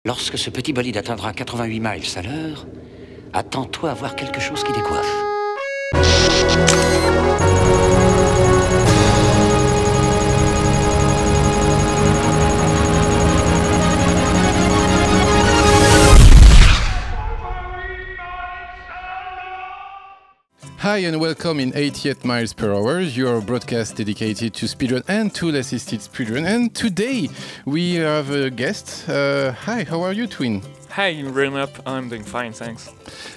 Lorsque ce petit bolide atteindra 88 miles à l'heure, attends-toi à voir quelque chose qui décoiffe. Hi and welcome in 88 miles per hour, your broadcast dedicated to speedrun and to assisted speedrun. And today we have a guest. Hi, how are you, Twyn? Hi, Rayman. I'm doing fine, thanks.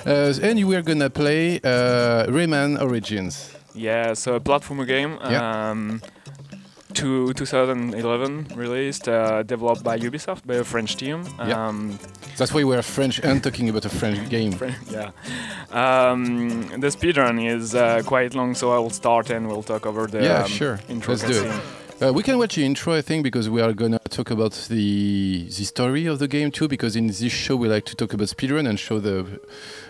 And we are gonna play Rayman Origins. Yeah, so a platformer game. 2011 released, developed by Ubisoft, by a French team. That's why we're French and talking about a French game. Yeah. The speedrun is quite long, so I will start and we'll talk over the intro. Let's do it. We can watch the intro, I think, because we are going to talk about the story of the game too, because in this show we like to talk about speedrun and show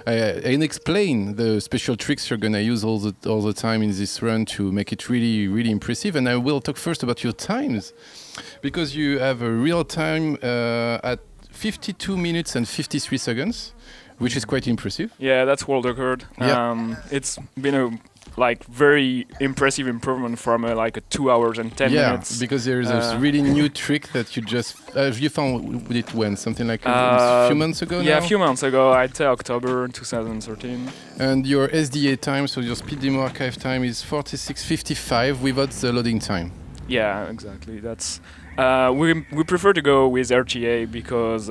and explain the special tricks you're going to use all the time in this run to make it really, really impressive. And I will talk first about your times, because you have a real time at 52 minutes and 53 seconds, which is quite impressive. Yeah, that's world record. Yeah. It's been a very impressive improvement from a 2 hours and 10 minutes. Yeah, because there is a really new trick that you found it when? Something like a few months ago now? Yeah, a few months ago, I'd say October 2013. And your SDA time, so your speed demo archive time is 46:55 without the loading time. Yeah, exactly. That's we prefer to go with RTA because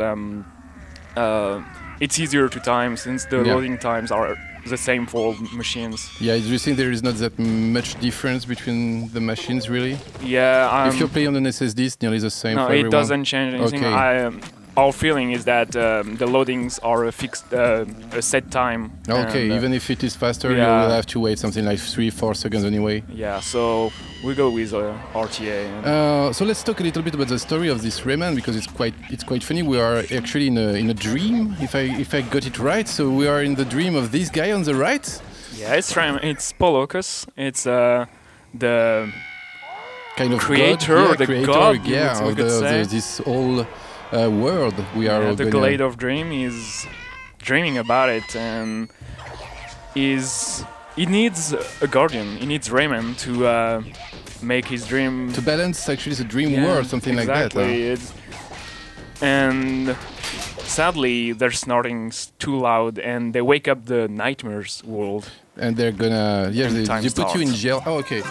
it's easier to time since the loading times are the same for all machines. Yeah, do you think there is not that much difference between the machines, really? Yeah. If you play on an SSD, it's nearly the same for everyone? No, it doesn't change anything. Okay. Our feeling is that the loadings are a fixed, a set time. Okay, even if it is faster, you will have to wait something like 3-4 seconds anyway. Yeah, so we go with RTA. So let's talk a little bit about the story of this Rayman, because it's quite funny. We are actually in a dream, if I got it right. So we are in the dream of this guy on the right. Yeah, it's Polocus. It's the kind of creator, god, of this whole world we are. The Glade of Dream is dreaming about it, and he needs a guardian. He needs Rayman to make his dream to balance actually the dream world, something like that. And sadly, their snorting's too loud, and they wake up the nightmares world. And they're gonna they put you in jail. Oh, okay.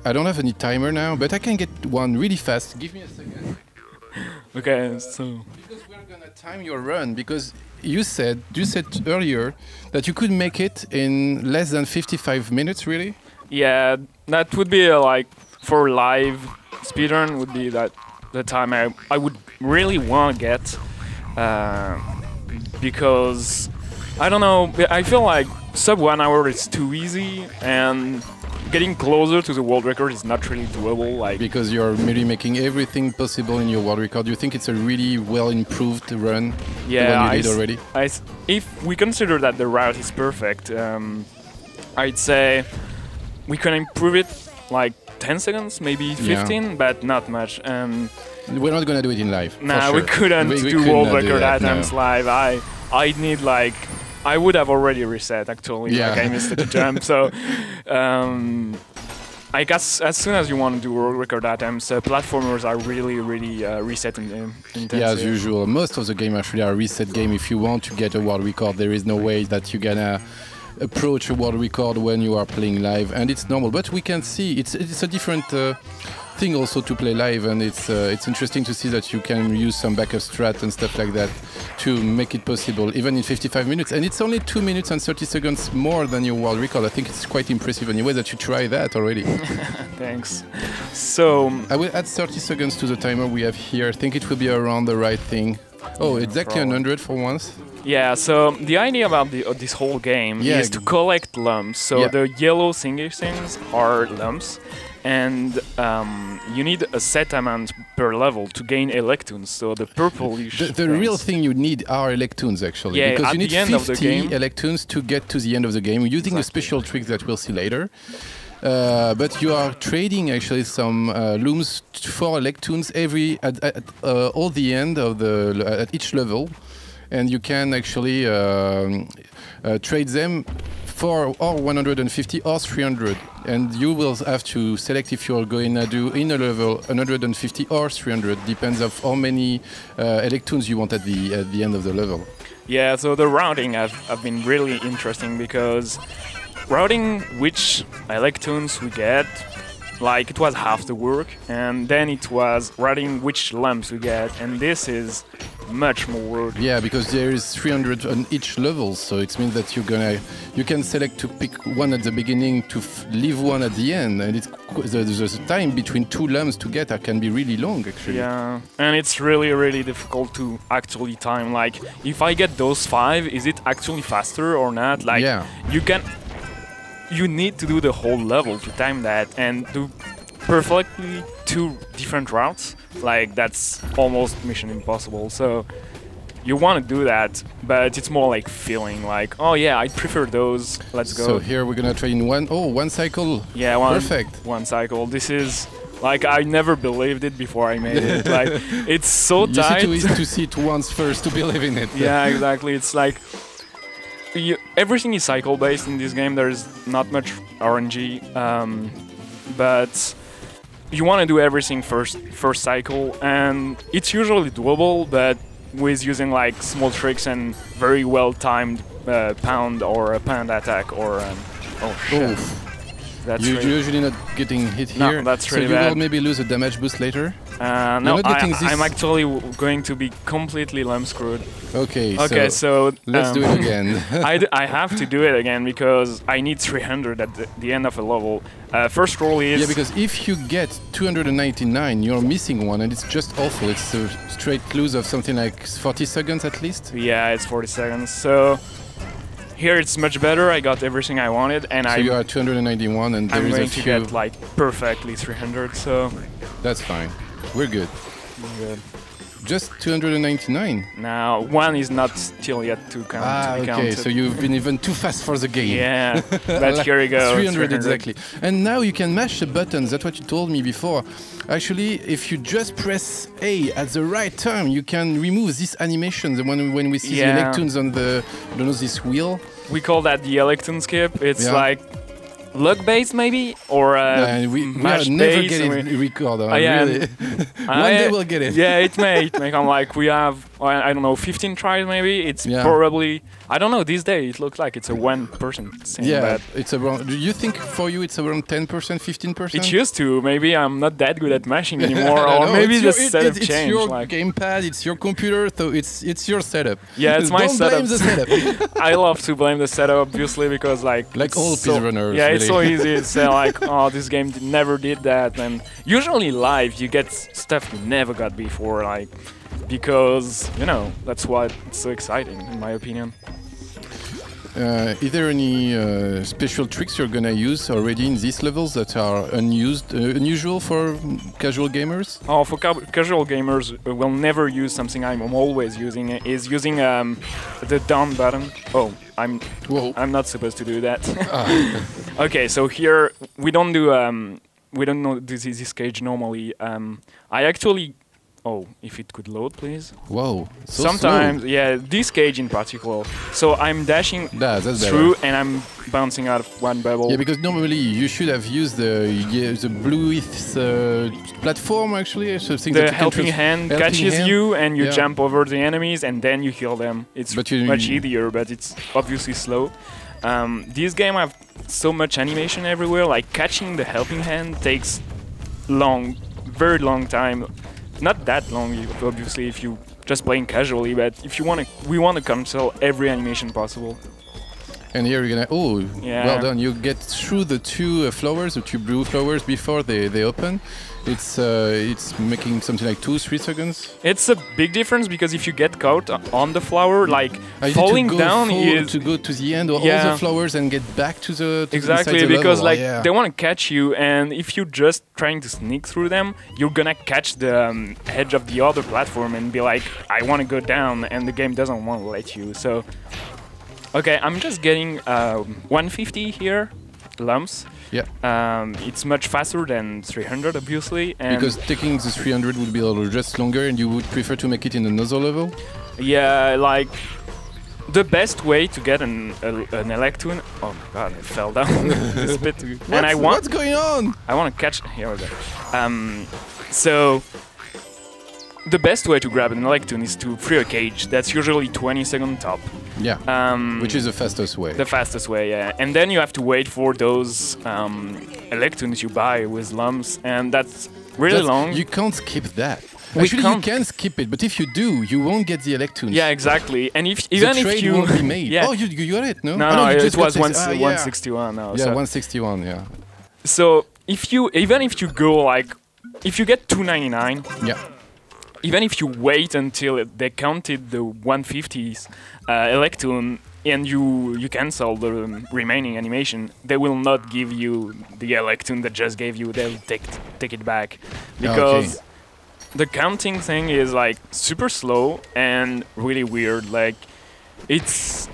I don't have any timer now, but I can get one really fast. Give me a second. Okay, so because we're gonna time your run, because you said earlier that you could make it in less than 55 minutes, really? Yeah, that would be for live speedrun would be the time I would really want to get, because I don't know, I feel like sub 1 hour is too easy, and getting closer to the world record is not really doable. Because you're really making everything possible in your world record. Do you think it's a really well improved run? Yeah, the one you did already? If we consider that the route is perfect, I'd say we can improve it 10 seconds, maybe 15, but not much. We're not gonna do it in live. Nah, sure. we couldn't do world record attempts live. I'd need I would have already reset actually. I missed the jump. So I guess as soon as you want to do world record attempts, platformers are really reset intensive. Yeah, as usual. Most of the game actually are reset game. If you want to get a world record, there is no way that you're gonna approach a world record when you are playing live, and it's normal. But we can see it's a different thing also to play live, and it's interesting to see that you can use some backup strat and stuff like that to make it possible, even in 55 minutes. And it's only 2 minutes and 30 seconds more than your world record. I think it's quite impressive anyway that you try that already. Thanks. So I will add 30 seconds to the timer we have here. I think it will be around the right thing. Oh, exactly 100 for once. Yeah, so the idea about this whole game is to collect lumps. So the yellow thingy things are lumps, and you need a set amount per level to gain Electoons. So the purplish the real thing you need are Electoons, actually. Yeah, because you need 50 Electoons to get to the end of the game using a special trick that we'll see later. But you are trading actually some looms for Electoons at all the end of at each level, and you can actually trade them for or 150 or 300, and you will have to select if you're going to do in a level 150 or 300, depends of how many Electoons you want at the end of the level. Yeah, so the routing have been really interesting because routing which Electoons we get, like it was half the work, and then it was routing which lumps we get, and this is much more work. Yeah, because there is 300 on each level, so it means that you can select to pick one at the beginning to leave one at the end, and the time between two lumps to get can be really long actually. Yeah, and it's really difficult to actually time. Like, if I get those 5, is it actually faster or not? Like, yeah. You need to do the whole level to time that and do perfectly 2 different routes. Like, that's almost mission impossible. So you want to do that, but it's more like feeling like, oh yeah, I prefer those. Let's go. So here we're gonna try in one cycle. Yeah, perfect. One cycle. This is like, I never believed it before I made it. Like, it's so tight. You see to see it once first to believe in it. Yeah, exactly. It's like everything is cycle based in this game. There's not much RNG, but you want to do everything first cycle, and it's usually doable, but with using like small tricks and very well timed pound or a pound attack or oh shit. Oof. That's you're usually not getting hit here. No, that's really bad. So you bad. will maybe lose a damage boost later? No, I'm actually going to be completely lump screwed. Okay, so let's do it again. I have to do it again because I need 300 at the end of a level. First roll is... Yeah, because if you get 299, you're missing one, and it's just awful. It's a straight lose of something like 40 seconds at least. Yeah, it's 40 seconds. So here it's much better. I got everything I wanted, and so you are 291, and there I'm is going a to few... get like perfectly 300. So that's fine. We're good. Good. Just 299. Now, 1 is not still yet to count. Okay, counted. so you've been even too fast for the game. Yeah, but here we go. 300 exactly. And now you can mash the buttons. That's what you told me before. Actually, if you just press A at the right time, you can remove this animation. The one when we see the Electoons on the, I don't know, this wheel. We call that the Electoon skip. It's like luck based maybe, or we never get it record. Really. One day we'll get it. Yeah, it may come. Like, we have, I don't know, 15 tries maybe. It's probably, I don't know, these days it looks like it's a 1% thing. Yeah, but it's around, do you think for you it's around 10%, 15%? It used to. Maybe I'm not that good at mashing anymore, or maybe the setup changed. It's your gamepad, it's your computer, so it's your setup. Yeah, it's my setup. Don't blame the setup. I love to blame the setup, obviously, because like all speedrunners. Yeah, really. It's so easy to say like, oh, this game never did that, and usually live you get stuff you never got before, like, because that's why it's so exciting, in my opinion. Is there any special tricks you're gonna use already in these levels that are unusual for casual gamers? Oh, for casual gamers, we'll never use something I'm always using. Is using the down button. Oh, I'm not supposed to do that. Okay, so here we don't do this cage normally. I actually. Oh, if it could load, please. Whoa. So sometimes, slow. Yeah, this cage in particular. So I'm dashing through and I'm bouncing out of one bubble. Yeah, because normally you should have used the blueth platform actually. So the helping hand catches you and you jump over the enemies and then you kill them. It's much easier, but it's obviously slow. This game have so much animation everywhere. Like, catching the helping hand takes very long time. Not that long, obviously, if you just playing casually, but if you we want to cancel every animation possible. And here you're gonna, well done. You get through the 2 flowers, the 2 blue flowers before they open. It's making something like 2-3 seconds. It's a big difference because if you get caught on the flower, like falling down is to go to the end of all the flowers and get back to the exactly the because level. Like they want to catch you, and if you're just trying to sneak through them, you're gonna catch the edge of the other platform and be like, I want to go down, and the game doesn't want to let you. So okay, I'm just getting 150 here. lumps. Yeah. It's much faster than 300, obviously. And because taking the 300 would be a little just longer, and you would prefer to make it in another level? Yeah, like the best way to get an Electoon. Oh my god, I fell down this bit. What's going on? I want to catch. Here we go. So the best way to grab an Electoon is to free a cage. That's usually 20 seconds top. Yeah. Which is the fastest way. The fastest way, yeah. And then you have to wait for those Electoons you buy with lumps, and that's really long. You can't skip that. Actually, you can skip it, but if you do, you won't get the Electoons. Yeah, exactly. And if the trade won't be made. Yeah. Oh, you got it, no? No, it was 161 now. Yeah, so. 161, yeah. So even if you go like, if you get 299, yeah. Even if you wait until they counted the 150s Electoon and you cancel the remaining animation, they will not give you the Electoon that just gave you. They'll take it back because the counting thing is like super slow and really weird. Like it's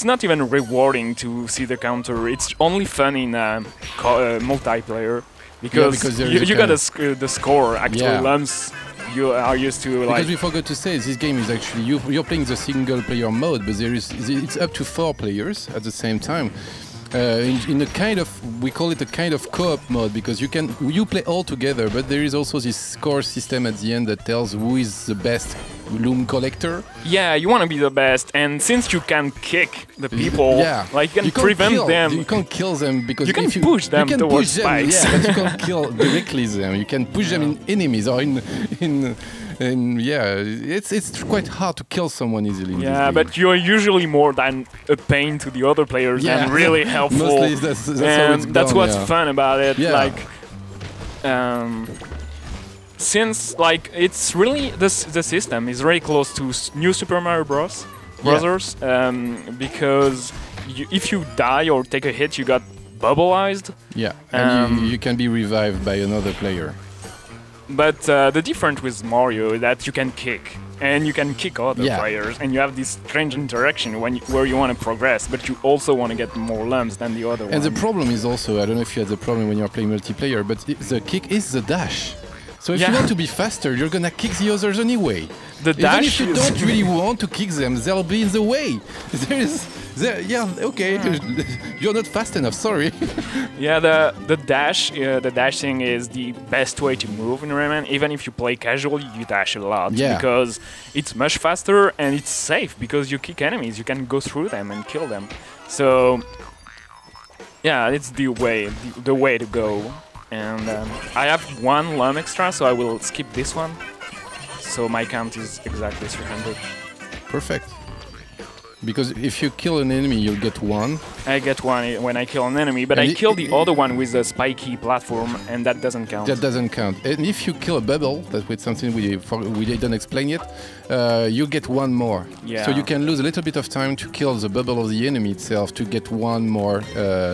not even rewarding to see the counter. It's only fun in multiplayer because you got the score actually lumps. You are used to like. Because we forgot to say, this game is actually you're playing the single player mode, but it's up to 4 players at the same time. In a kind of, we call it a kind of co-op mode, because you play all together, but there is also this score system at the end that tells who is the best loom collector. Yeah, you want to be the best, and since you can kick the people, like you can prevent them. You can't kill them because you can push them towards spikes. Yeah, but you can't kill directly them. You can push them in enemies or and it's quite hard to kill someone easily. Yeah, but you're usually more than a pain to the other players and really helpful. Mostly that's what's fun about it. Yeah. Like, since like it's really the system is very close to New Super Mario Bros. Because if you die or take a hit, you got bubbleized. Yeah, and you can be revived by another player. But the difference with Mario is that you can kick, and you can kick other players, and you have this strange interaction where you want to progress, but you also want to get more lumps than the other one. And the problem is also, I don't know if you had the problem when you're playing multiplayer, but the kick is the dash. So if you want to be faster, you're gonna kick the others anyway. The dash Even if you don't really want to kick them, they'll be in the way. You're not fast enough. Sorry. Yeah, the dash thing is the best way to move in Rayman. Even if you play casually, you dash a lot because it's much faster and it's safe because you kick enemies. You can go through them and kill them. So yeah, it's the way to go. And I have 1 lump extra, so I will skip this one. So my count is exactly 300. Perfect. Because if you kill an enemy, you'll get 1. I get 1 when I kill an enemy, but I kill the other one with a spiky platform, and that doesn't count. That doesn't count. And if you kill a bubble, that's something we didn't explain yet, you get 1 more. Yeah. So you can lose a little bit of time to kill the bubble of the enemy itself to get 1 more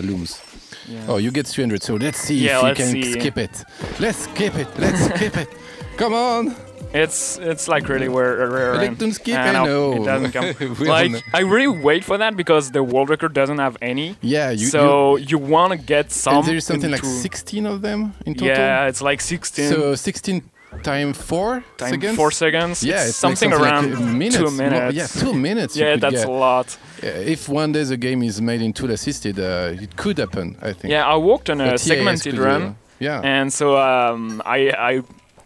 looms. Yeah. Oh, you get 300, so let's see if we can skip it. Let's skip it, skip it. Come on! It's like really rare. Electoon skip, I know. It doesn't come. Like, I really wait for that because the world record doesn't have any. Yeah, you want to get some. And there's something like 16 of them in total? Yeah, it's like 16. So 16 times 4 seconds? 4 seconds. Yeah, it's something like around like minutes. 2 minutes. Yeah, 2 minutes. Yeah, that's a lot. If one day the game is made in tool assisted, it could happen, I think. Yeah, I worked on a segmented run. And so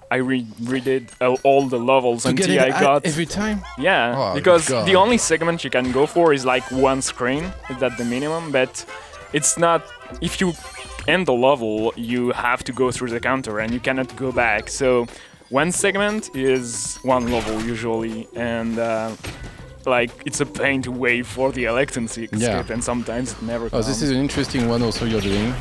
I redid all the levels until I got every time. Yeah, because the only segment you can go for is like 1 screen. Is that the minimum? But it's not. If you end the level, you have to go through the counter and you cannot go back. So 1 segment is 1 level usually, and like it's a pain to wait for the Electoons to escape, and sometimes it never comes. Oh, this is an interesting one also you're doing.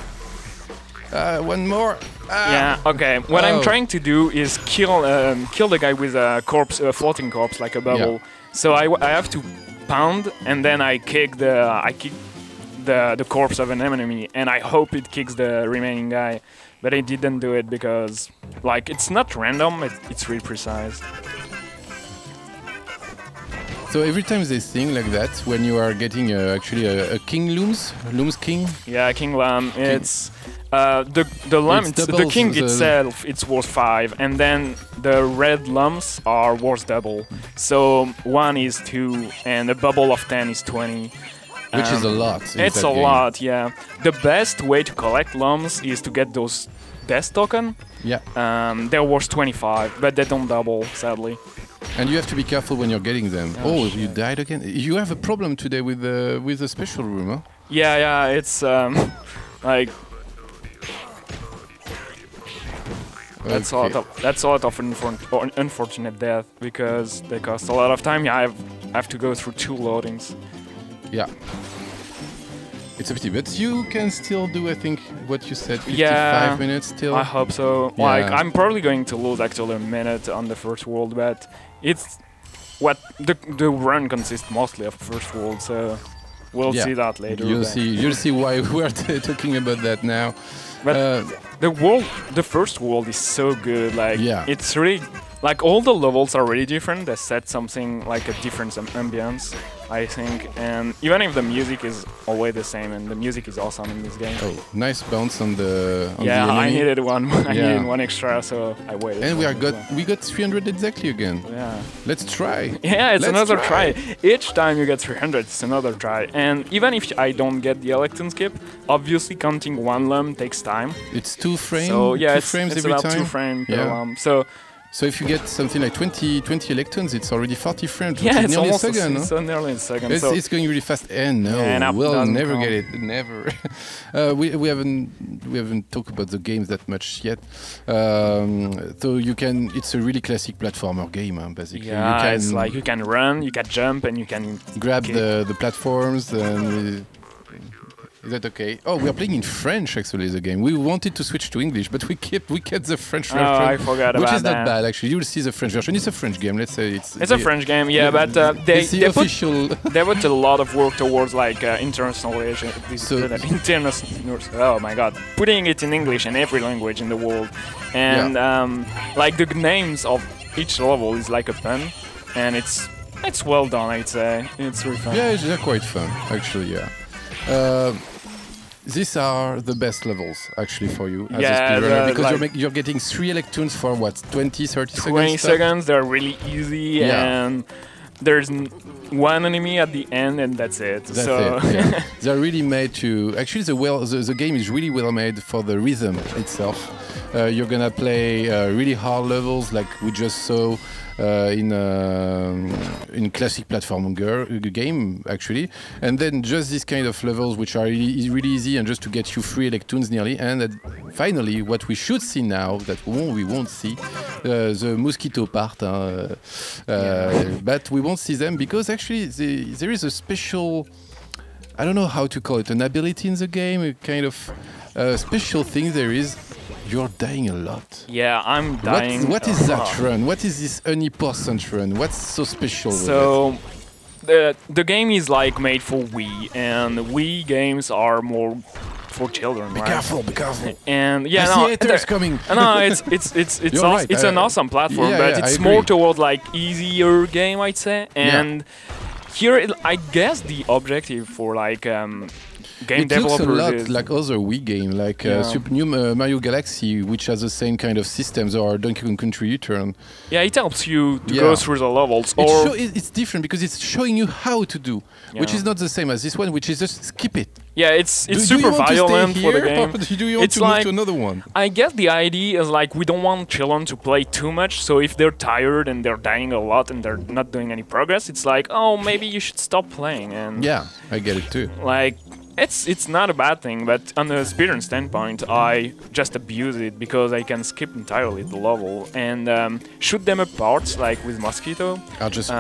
1 more. Yeah. Okay. What I'm trying to do is kill the guy with a corpse, a floating corpse, like a bubble. Yeah. So I have to pound, and then I kick the corpse of an enemy, and I hope it kicks the remaining guy. But I didn't do it because like it's not random. It's really precise. So every time they sing like that, when you are getting actually a king looms king. Yeah, king lamb. It's the lamb. The king itself, it's worth 5, and then the red lumps are worth double. So 1 is 2, and a bubble of 10 is 20. Which is a lot. It's a lot, yeah. The best way to collect lumps is to get those death token. Yeah. They're worth 25, but they don't double, sadly. And you have to be careful when you're getting them. Oh, you died again. You have a problem today with the special room, huh? Yeah. It's like that's a lot of unfortunate death because they cost a lot of time. Yeah, I have to go through 2 loadings. Yeah. It's a pity, but you can still do, I think, what you said, 55 minutes still. I hope so. Yeah. Like, I'm probably going to lose actually a minute on the first world, but it's what the run consists mostly of first world, so we'll see that later. You'll see why we're talking about that now. But the first world is so good. Like, it's really like all the levels are really different. They set something like a different ambience, I think, and even if the music is always the same, and the music is awesome in this game. Oh, nice bounce on the enemy. I needed one. I needed 1 extra, so I waited. And we got 300 exactly again. Yeah. Let's try. Yeah, it's another try. Each time you get 300, it's another try. And even if I don't get the Electoon skip, obviously counting 1 lump takes time. It's 2 frames. So yeah, it's about every time. 2 frames per lump. So if you get something like 20 Electoons, it's already 40 frames. Yeah, it's nearly almost a second. so nearly a second. It's going really fast. And no, we'll never get it. Never. we haven't talked about the games that much yet. So you can. It's a really classic platformer game, basically. Yeah, it's like you can run, you can jump, and you can grab the platforms and. Is that okay? Oh, we are playing in French actually the game. We wanted to switch to English, but we kept the French version. Oh, I forgot about that. Which is not bad actually. You'll see the French version. It's a French game. Let's say it's a French game, yeah. But they put a lot of work towards like internationalization. Oh my God, putting it in English in every language in the world, and like the names of each level is like a pun, and it's well done. I'd say it's really fun. Yeah, they're quite fun actually. Yeah. These are the best levels, actually, for you as a speedrunner, because like you're getting 3 Electoons for what, 20, 30 seconds? 20 seconds, they're really easy, and there's 1 enemy at the end, and that's it. They're really made to... Actually, the game is really well made for the rhythm itself. You're gonna play really hard levels, like we just saw in classic platform game, actually, and then just this kind of levels which are really easy and just to get you 3 Electoons nearly, and finally what we should see now that we won't see the Moskito part, but we won't see them because actually there is a special, I don't know how to call it, an ability in the game, a kind of special thing there is. You're dying a lot. Yeah, I'm dying. What is that run? What is this 1% run? What's so special with it? The game is like made for Wii, and Wii games are more for children. Be careful! And yeah, I see haters coming. No, it's an awesome platform, but it's more toward like easier game, I'd say. And here, I guess the objective for like game developers looks a lot like other Wii game, like New Mario Galaxy, which has the same kind of systems, or Donkey Kong Country Return. Yeah, it helps you to go through the levels. It's different because it's showing you how to do, which is not the same as this one, which is just skip it. Yeah, it's super violent for the game. Do you want to move to another one? I guess the idea is like we don't want children to play too much, so if they're tired and they're dying a lot and they're not doing any progress, it's like, oh, maybe you should stop playing. And yeah, I get it too. Like, it's not a bad thing, but on the speedrun standpoint, I just abuse it because I can skip entirely the level and shoot them apart, like with Moskito. Are just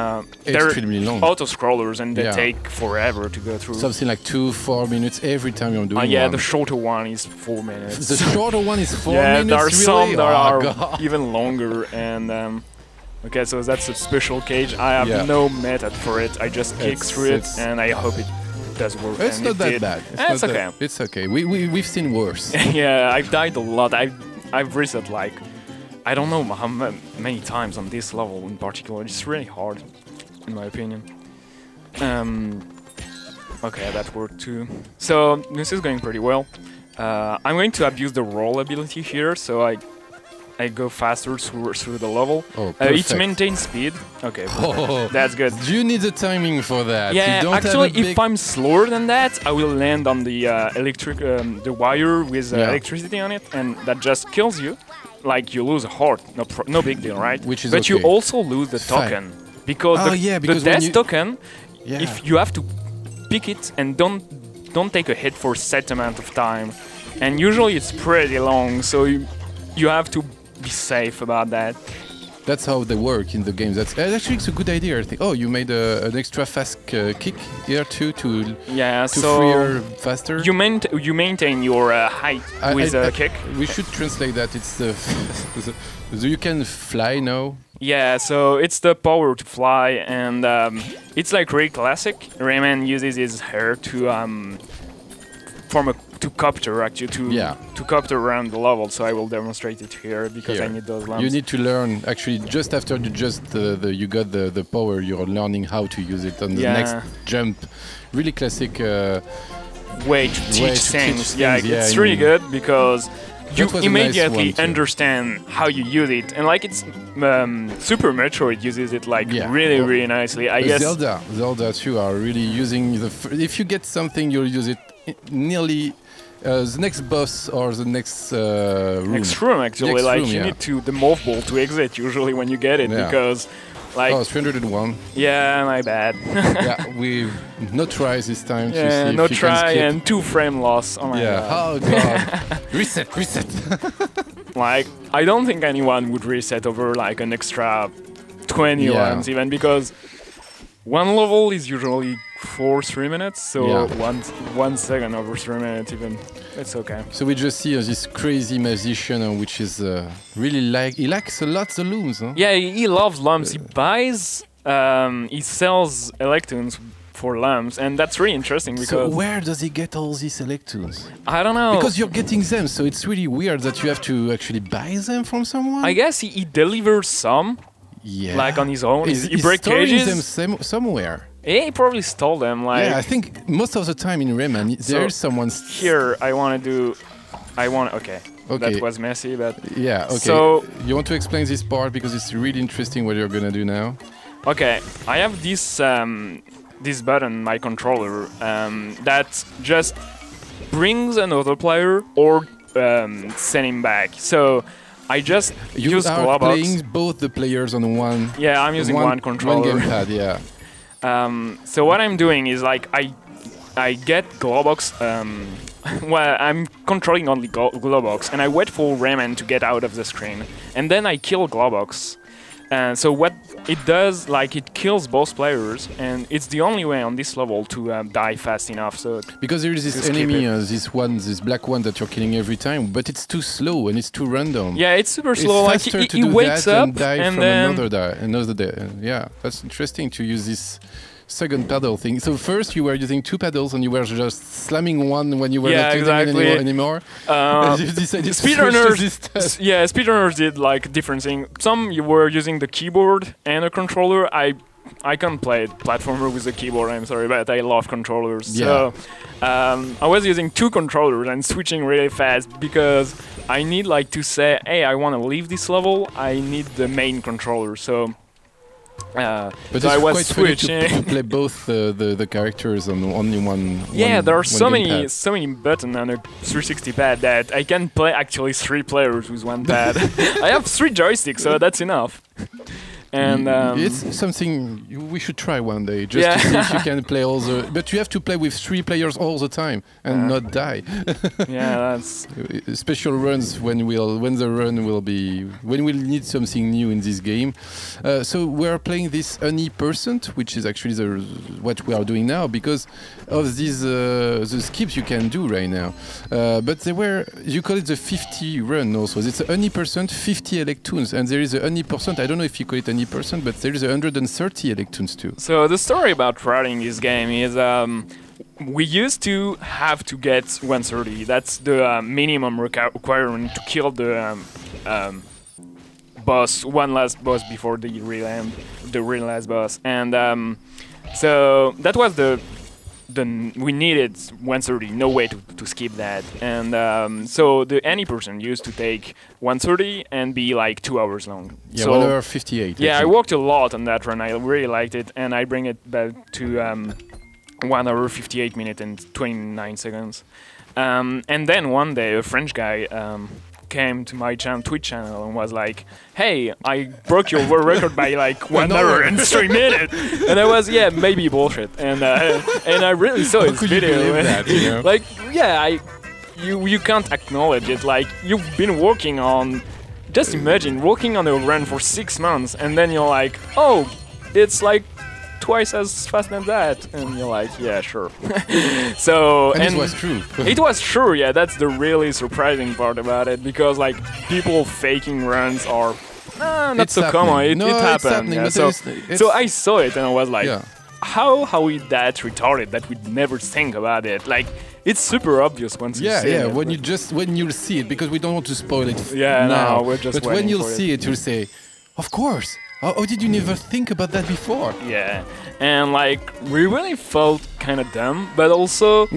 extremely long. Auto-scrollers, and they take forever to go through. Something like 2-4 minutes every time you're doing yeah, one. the shorter one is 4 minutes. The shorter one is 4 minutes, Yeah, there are some that are God. even longer, and okay, so that's a special cage. I have no method for it. I just kick through it, and I hope it does work. It's not that bad. It's okay. It's okay. We've seen worse. Yeah, I've died a lot. I've reset like I don't know how many times on this level in particular. It's really hard, in my opinion. Okay, that worked too. So this is going pretty well. I'm going to abuse the roll ability here, so I go faster through the level. Oh, it maintains speed. Okay, that's good. Do you need the timing for that? Yeah, actually, if I'm slower than that, I will land on the the wire with electricity on it, and that just kills you. Like you lose a heart, no big deal, right? Which is but you also lose the token because the death token. If you have to pick it and don't take a hit for a set amount of time, and usually it's pretty long, so you have to be safe about that. That's how they work in the games. That's actually it's a good idea. I think. Oh, you made an extra fast kick here too to free her faster. You maintain your height with a kick. We should translate that. It's the so you can fly now. Yeah, so it's the power to fly, and it's like really classic. Rayman uses his hair to to copter actually to copter around the level. So I will demonstrate it here because I need those lamps. You need to learn actually just after you you got the power. You're learning how to use it on the next jump. Really classic way to teach things. Yeah, it's really good because you immediately understand how you use it, and like it's Super Metroid uses it like really nicely. I guess Zelda too are really using if you get something, you'll use it nearly the next boss or the next room. Next room actually, you need the morph ball to exit usually when you get it because. Like, 301. Yeah, my bad. we no tries this time. Yeah, to see no if you try can skip. and 2 frame loss. Oh my god. Oh god. reset. Like, I don't think anyone would reset over like an extra 20 runs even because one level is usually for 3 minutes, so 1 second over 3 minutes even. It's okay. So we just see this crazy musician, which is really he likes a lot the looms. Huh? Yeah, he loves lumps. He buys, he sells Electoons for lumps, and that's really interesting because. So where does he get all these Electoons? I don't know. Because you're getting them, so it's really weird that you have to actually buy them from someone. I guess he delivers some, like on his own. He breaks cages. Them somewhere. Yeah, he probably stole them. Like I think most of the time in Rayman, there's someone. Here, okay. That was messy, but yeah. Okay. So you want to explain this part because it's really interesting what you're gonna do now. Okay, I have this this button, my controller, that just brings another player or send him back. So I just use Globox. You are playing both the players on one. Yeah, I'm using one controller. One gamepad, yeah. So what I'm doing is like I get Globox. Well, I'm controlling only Globox, and I wait for Rayman to get out of the screen, and then I kill Globox. So what it does, like it kills both players, and it's the only way on this level to die fast enough. So because there is this enemy, this black one that you're killing every time, but it's too slow and it's too random. Yeah, it's super slow. Like he wakes up and then another day. Yeah, that's interesting to use this second pedal thing. So first you were using 2 pedals and you were just slamming one when you were not using it anymore. Speedrunners did like different things. Some you were using the keyboard and a controller. I can't play platformer with a keyboard, I'm sorry, but I love controllers. Yeah. So I was using 2 controllers and switching really fast because I need like to say, hey, I want to leave this level, I need the main controller. So but so I was switching to play both the characters on only one. Yeah, there are so many buttons on a 360 pad that I can play actually 3 players with one pad. I have 3 joysticks, so that's enough. And it's something we should try one day, just to see if you can play all the. But you have to play with 3 players all the time and not die. Yeah, that's special runs when we'll need something new in this game. So we're playing this Honey%, which is actually what we are doing now because of these the skips you can do right now. But you call it the 50 run also. It's Honey%, 50 Electoons, and there is a Honey%. I don't know if you call it Honey%, but there is 130 Electoons too. So the story about running this game is we used to have to get 130. That's the minimum requirement to kill the one last boss before the real last boss. And So that was the we needed 130, no way to skip that. And so any person used to take 130 and be like 2 hours long. Yeah, so 1 hour 58. Yeah, I worked a lot on that run. I really liked it, and I bring it back to 1 hour 58 minutes and 29 seconds. And then one day a French guy came to my Twitch channel and was like, "Hey, I broke your world record by like 1 hour and 3 minutes," and I was, yeah, maybe bullshit, and I really saw his video. That, you know? Like, yeah, you can't acknowledge it. Like, you've been working on, just imagine working on a run for 6 months, and then you're like, oh, it's like twice as fast as that, and you're like, yeah, sure. So and it was true. It was true, yeah. That's the really surprising part about it, because like people faking runs are not so common. It happened. Yeah. So I saw it and I was like, how is that retarded that we'd never think about it? Like, it's super obvious once you see it. When you'll see it, because we don't want to spoil it now. No, we're just but when you'll see it, you'll say, of course. How did you never think about that before? Yeah, and like we really felt kind of dumb, but also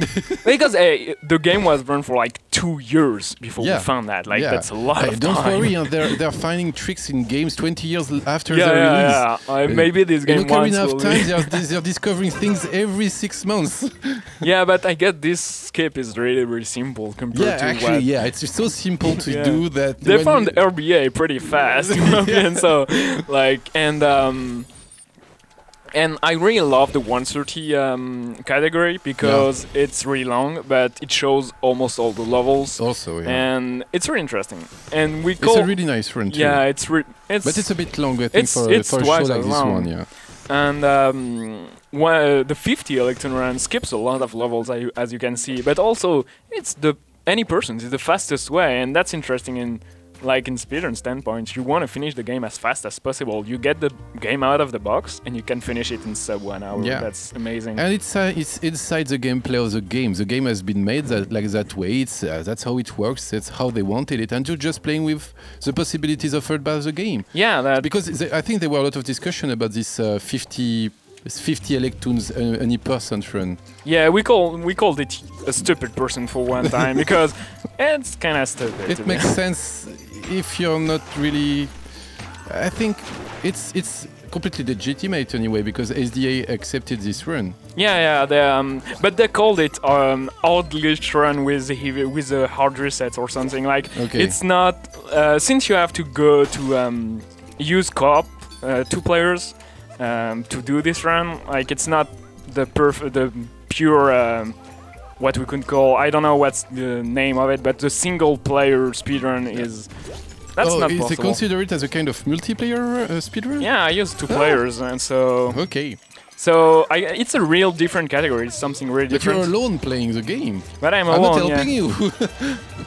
because the game was run for like 2 years before we found that. Like that's a lot of don't time. Don't worry, they're finding tricks in games 20 years after the release. Yeah. Maybe this game wants to. They're discovering things every 6 months. Yeah, but I guess this skip is really, really simple compared to actually, it's just so simple to do that. They found RBA pretty fast, in my opinion. So like. And I really love the 130 category because it's really long, but it shows almost all the levels. Also, and it's really interesting. And it's a really nice run too. Yeah, but it's a bit long, I think, for a show like this one. Yeah. And the 50 Electoon run skips a lot of levels, as you can see. But also, it's any person is the fastest way, and that's interesting in. Like in speedrun standpoint, you want to finish the game as fast as possible. You get the game out of the box and you can finish it in sub 1 hour. Yeah. That's amazing. And it's inside the gameplay of the game. The game has been made like that way. That's how it works. That's how they wanted it. And you're just playing with the possibilities offered by the game. Yeah, because I think there were a lot of discussion about this 50 Electoons any person run. Yeah, we called it a stupid person for one time because it's kind of stupid. It makes sense if you're not really. I think it's completely legitimate anyway because SDA accepted this run. Yeah, but they called it hard glitch run with a hard reset or something. Like it's not since you have to go to use co-op 2 players. To do this run, like it's not the pure what we could call, I don't know what's the name of it, but the single player speedrun is not possible. They consider it as a kind of multiplayer speedrun? Yeah, I use 2 players, and so So it's a real different category. It's something really different. But you're alone playing the game. But I'm alone. I'm not helping you.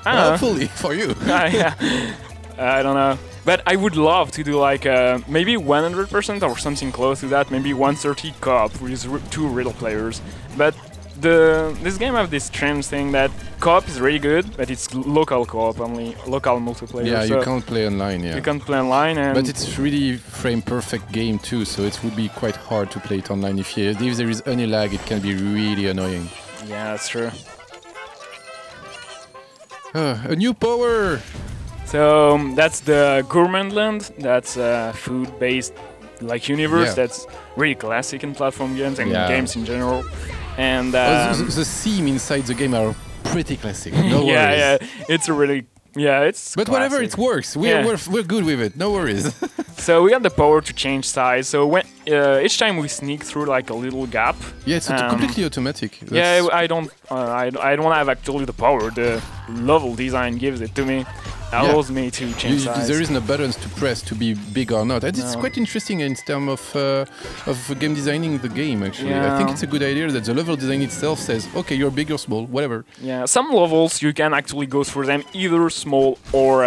Hopefully for you. I don't know. But I would love to do like maybe 100% or something close to that, maybe 130 co-op with 2 real players. But this game have this strange thing that co-op is really good, but it's local co-op only, local multiplayer. Yeah, so you can't play online. Yeah, you can't play online, but it's really frame perfect game too, so it would be quite hard to play it online. If there is any lag, it can be really annoying. Yeah, that's true. A new power. So that's the Gourmandland. That's a food-based like universe. That's really classic in platform games and games in general. And the theme inside the game are pretty classic. No worries. Yeah, it's a really it's. But classic. Whatever, it works. We're good with it. No worries. So we got the power to change size. So when each time we sneak through like a little gap. Yeah, it's completely automatic. I don't have actually the power. The level design gives it to me. Allows me to change size. There isn't a buttons to press to be big or not. And it's quite interesting in terms of game designing the game, actually. Yeah. I think it's a good idea that the level design itself says, okay, you're big or small, whatever. Yeah, some levels you can actually go through them either small or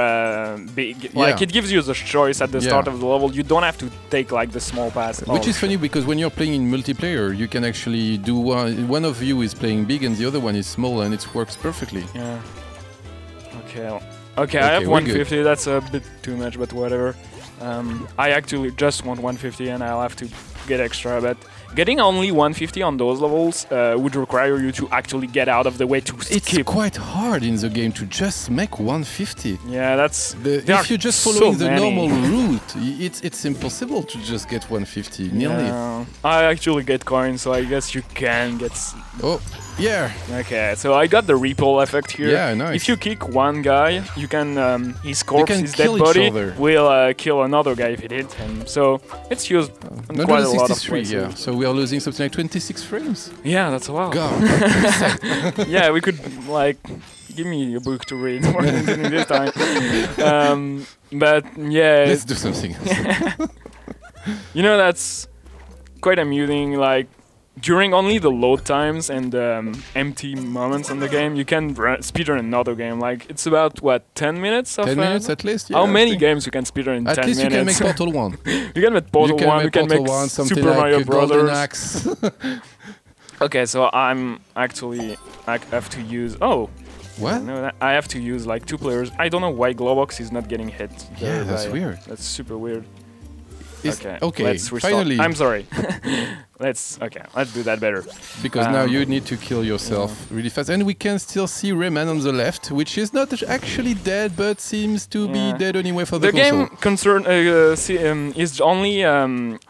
big. Like it gives you the choice at the start of the level. You don't have to take like the small path. Which is funny because when you're playing in multiplayer, you can actually do one of you is playing big and the other one is small, and it works perfectly. Yeah. Okay, I have 150, that's a bit too much, but whatever. I actually just want 150 and I'll have to to get extra, but getting only 150 on those levels would require you to actually get out of the way to skip. It's quite hard in the game to just make 150. Yeah, that's... if you're just following the normal route, it's impossible to just get 150, nearly. Yeah. I actually get coins, so I guess you can get... Oh, yeah. Okay, so I got the ripple effect here. Yeah, nice. If you kick one guy, you can... his corpse, his dead body, will kill another guy if it hits him. So it's used in quite a lot of places. Yeah. So we are losing something like 26 frames. Yeah, that's a lot. God. Yeah, we could, like... Give me a book to read more than this time. But yeah... Let's do something else. You know, that's quite amusing. Like, during only the load times and empty moments in the game, you can speedrun another game. Like, it's about, what, 10 minutes? 10 minutes at least? Yeah, how many games you can speedrun in 10 minutes? At least you can make Portal 1. You can make Portal 1, you can make Super Mario Brothers. Okay, so I'm actually... I have to use... Oh! What? No, I have to use, like, 2 players. I don't know why Globox is not getting hit. Yeah, that's weird. That's super weird. Okay, let's restart. Finally. I'm sorry. let's do that better. Because now you need to kill yourself really fast. And we can still see Rayman on the left, which is not actually dead, but seems to be dead anyway for the game is only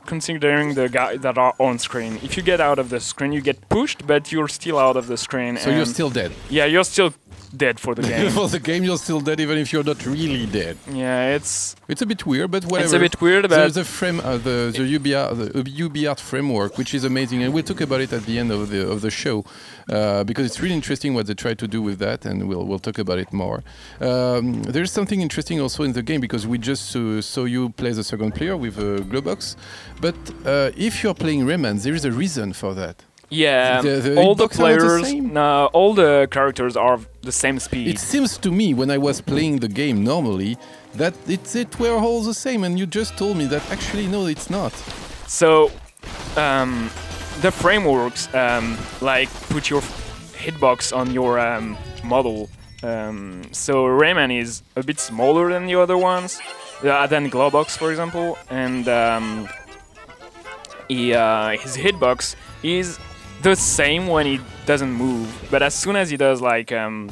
considering the guys that are on screen. If you get out of the screen, you get pushed, but you're still out of the screen. So you're still dead? Yeah, you're still dead for the game. For the game, you're still dead even if you're not really dead. Yeah, it's a bit weird, but whatever. It's a bit weird, but the UBR framework, which is amazing, and we'll talk about it at the end of the show because it's really interesting what they try to do with that, and we'll talk about it more. There's something interesting also in the game because we just saw you play the second player with Globox, but if you're playing Rayman, there is a reason for that. Yeah, all the players, all the characters are the same speed. It seems to me, when I was playing the game normally, that it were all the same, and you just told me that actually no, it's not. So, the frameworks like put your hitbox on your model. So Rayman is a bit smaller than the other ones, than Globox, for example, and his hitbox is the same when he doesn't move, but as soon as he does like a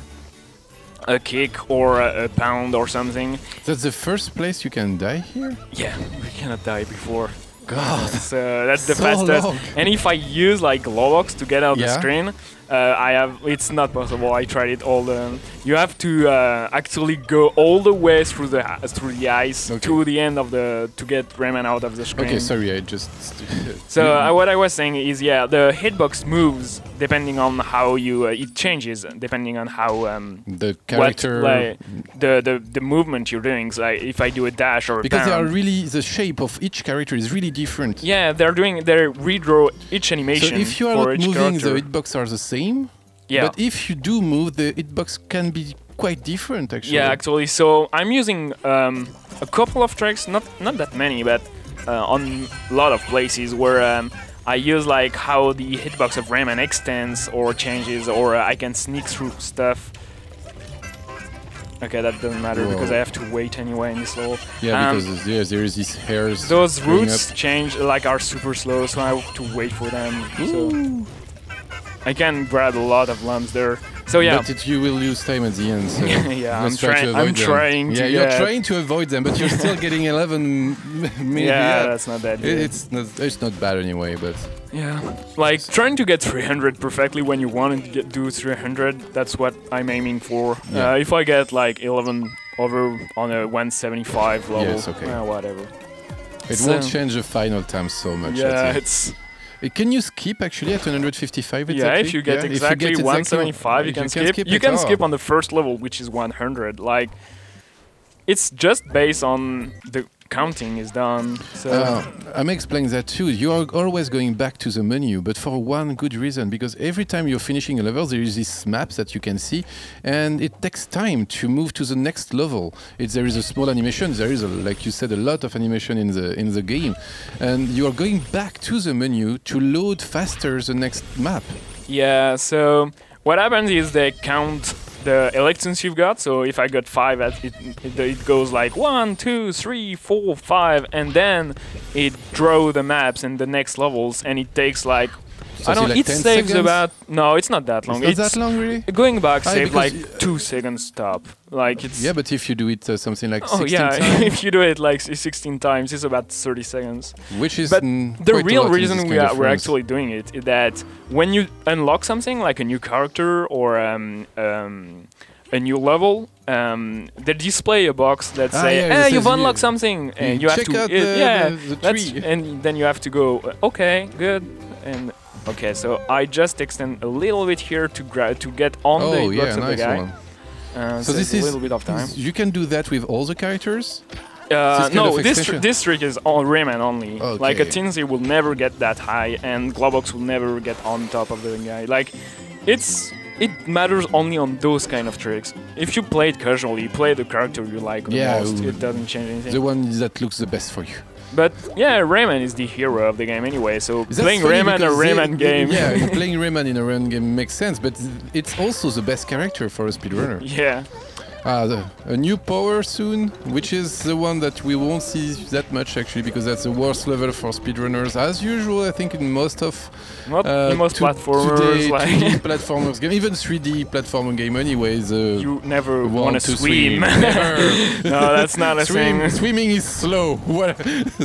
kick or a pound or something... That's the first place you can die here? Yeah, we cannot die before. God, so that's the fastest. Long. And if I use like Globox to get out the screen, it's not possible. I tried it all. You have to actually go all the way through the ice to the end of to get Rayman out of the screen. Okay, sorry, I just. So what I was saying is, the hitbox moves depending on how you. It changes depending on how the character, the movement you're doing. So if I do a dash or because they are really the shape of each character is really different. Yeah, they redraw each animation. So if you are not moving, the hitbox are the same. Yeah. But if you do move, the hitbox can be quite different, actually. Yeah, actually. So I'm using a couple of tricks, not that many, but on a lot of places where I use like how the hitbox of Rayman extends or changes, or I can sneak through stuff. Okay, that doesn't matter because I have to wait anyway in this level. Yeah, because there is these hairs. Those routes change, like are super slow, so I have to wait for them. So I can grab a lot of lumps there. So yeah. But you will lose time at the end. So yeah, I'm trying to. Yeah, you're trying to avoid them, but you're still getting 11. Maybe, yeah, that's not bad. It's not bad anyway, but. Yeah, like trying to get 300 perfectly when you want to do 300. That's what I'm aiming for. Yeah. If I get like 11 over on a 175 level, yes, okay. Whatever. It won't change the final time so much. Yeah, it's. Can you skip actually at 155 exactly? Yeah, if you get exactly 175, you can skip. You can skip on the first level, which is 100. Like, it's just based on the counting is done. So I'm explaining that too. You are always going back to the menu, but for one good reason, because every time you're finishing a level, there is this maps that you can see, and it takes time to move to the next level. There is a small animation. There is, like you said, a lot of animation in the game, and you are going back to the menu to load faster the next map. Yeah. So what happens is they count the Electoons you've got. So if I got 5, it goes like 1, 2, 3, 4, 5, and then it draws the maps and the next levels, and it takes like. So I don't. like It 10 saves seconds? about. No, it's not that long. It's not that long, really? Going back saves because like 2 seconds stop. Like it's. Yeah, but if you do it something like Oh 16 yeah, times, if you do it like 16 times, it's about 30 seconds. which is But the quite a real lot in reason this we're kind of frames. actually doing it is that when you unlock something like a new character or a new level, they display a box that say, yeah, it "Hey, says you've unlocked something," and you have check to, out the that's- tree. and then you have to go, "Okay, good," and okay, so I just extend a little bit here to get on the Oh hitbox yeah, of the nice guy. one. So this a is little bit of time. You can do that with all the characters. kind No, of extension? this trick is on Rayman only. Okay. Like a Tinsy will never get that high, and Globox will never get on top of the guy. Like, it matters only on those kind of tricks. If you play it casually, play the character you like the most. It doesn't change anything. The one that looks the best for you. But yeah, Rayman is the hero of the game anyway. So That's playing funny Rayman a because Rayman game. Yeah, playing Rayman in a Rayman game makes sense, but it's also the best character for a speedrunner. Yeah. A new power soon, which is the one that we won't see that much actually, because that's the worst level for speedrunners, as usual. I think in most of In most platformers, today, like 2D platformers game, even 3D platformer game. Anyways, you never want to swim. swim. Never. No, that's not a thing. Swimming is slow.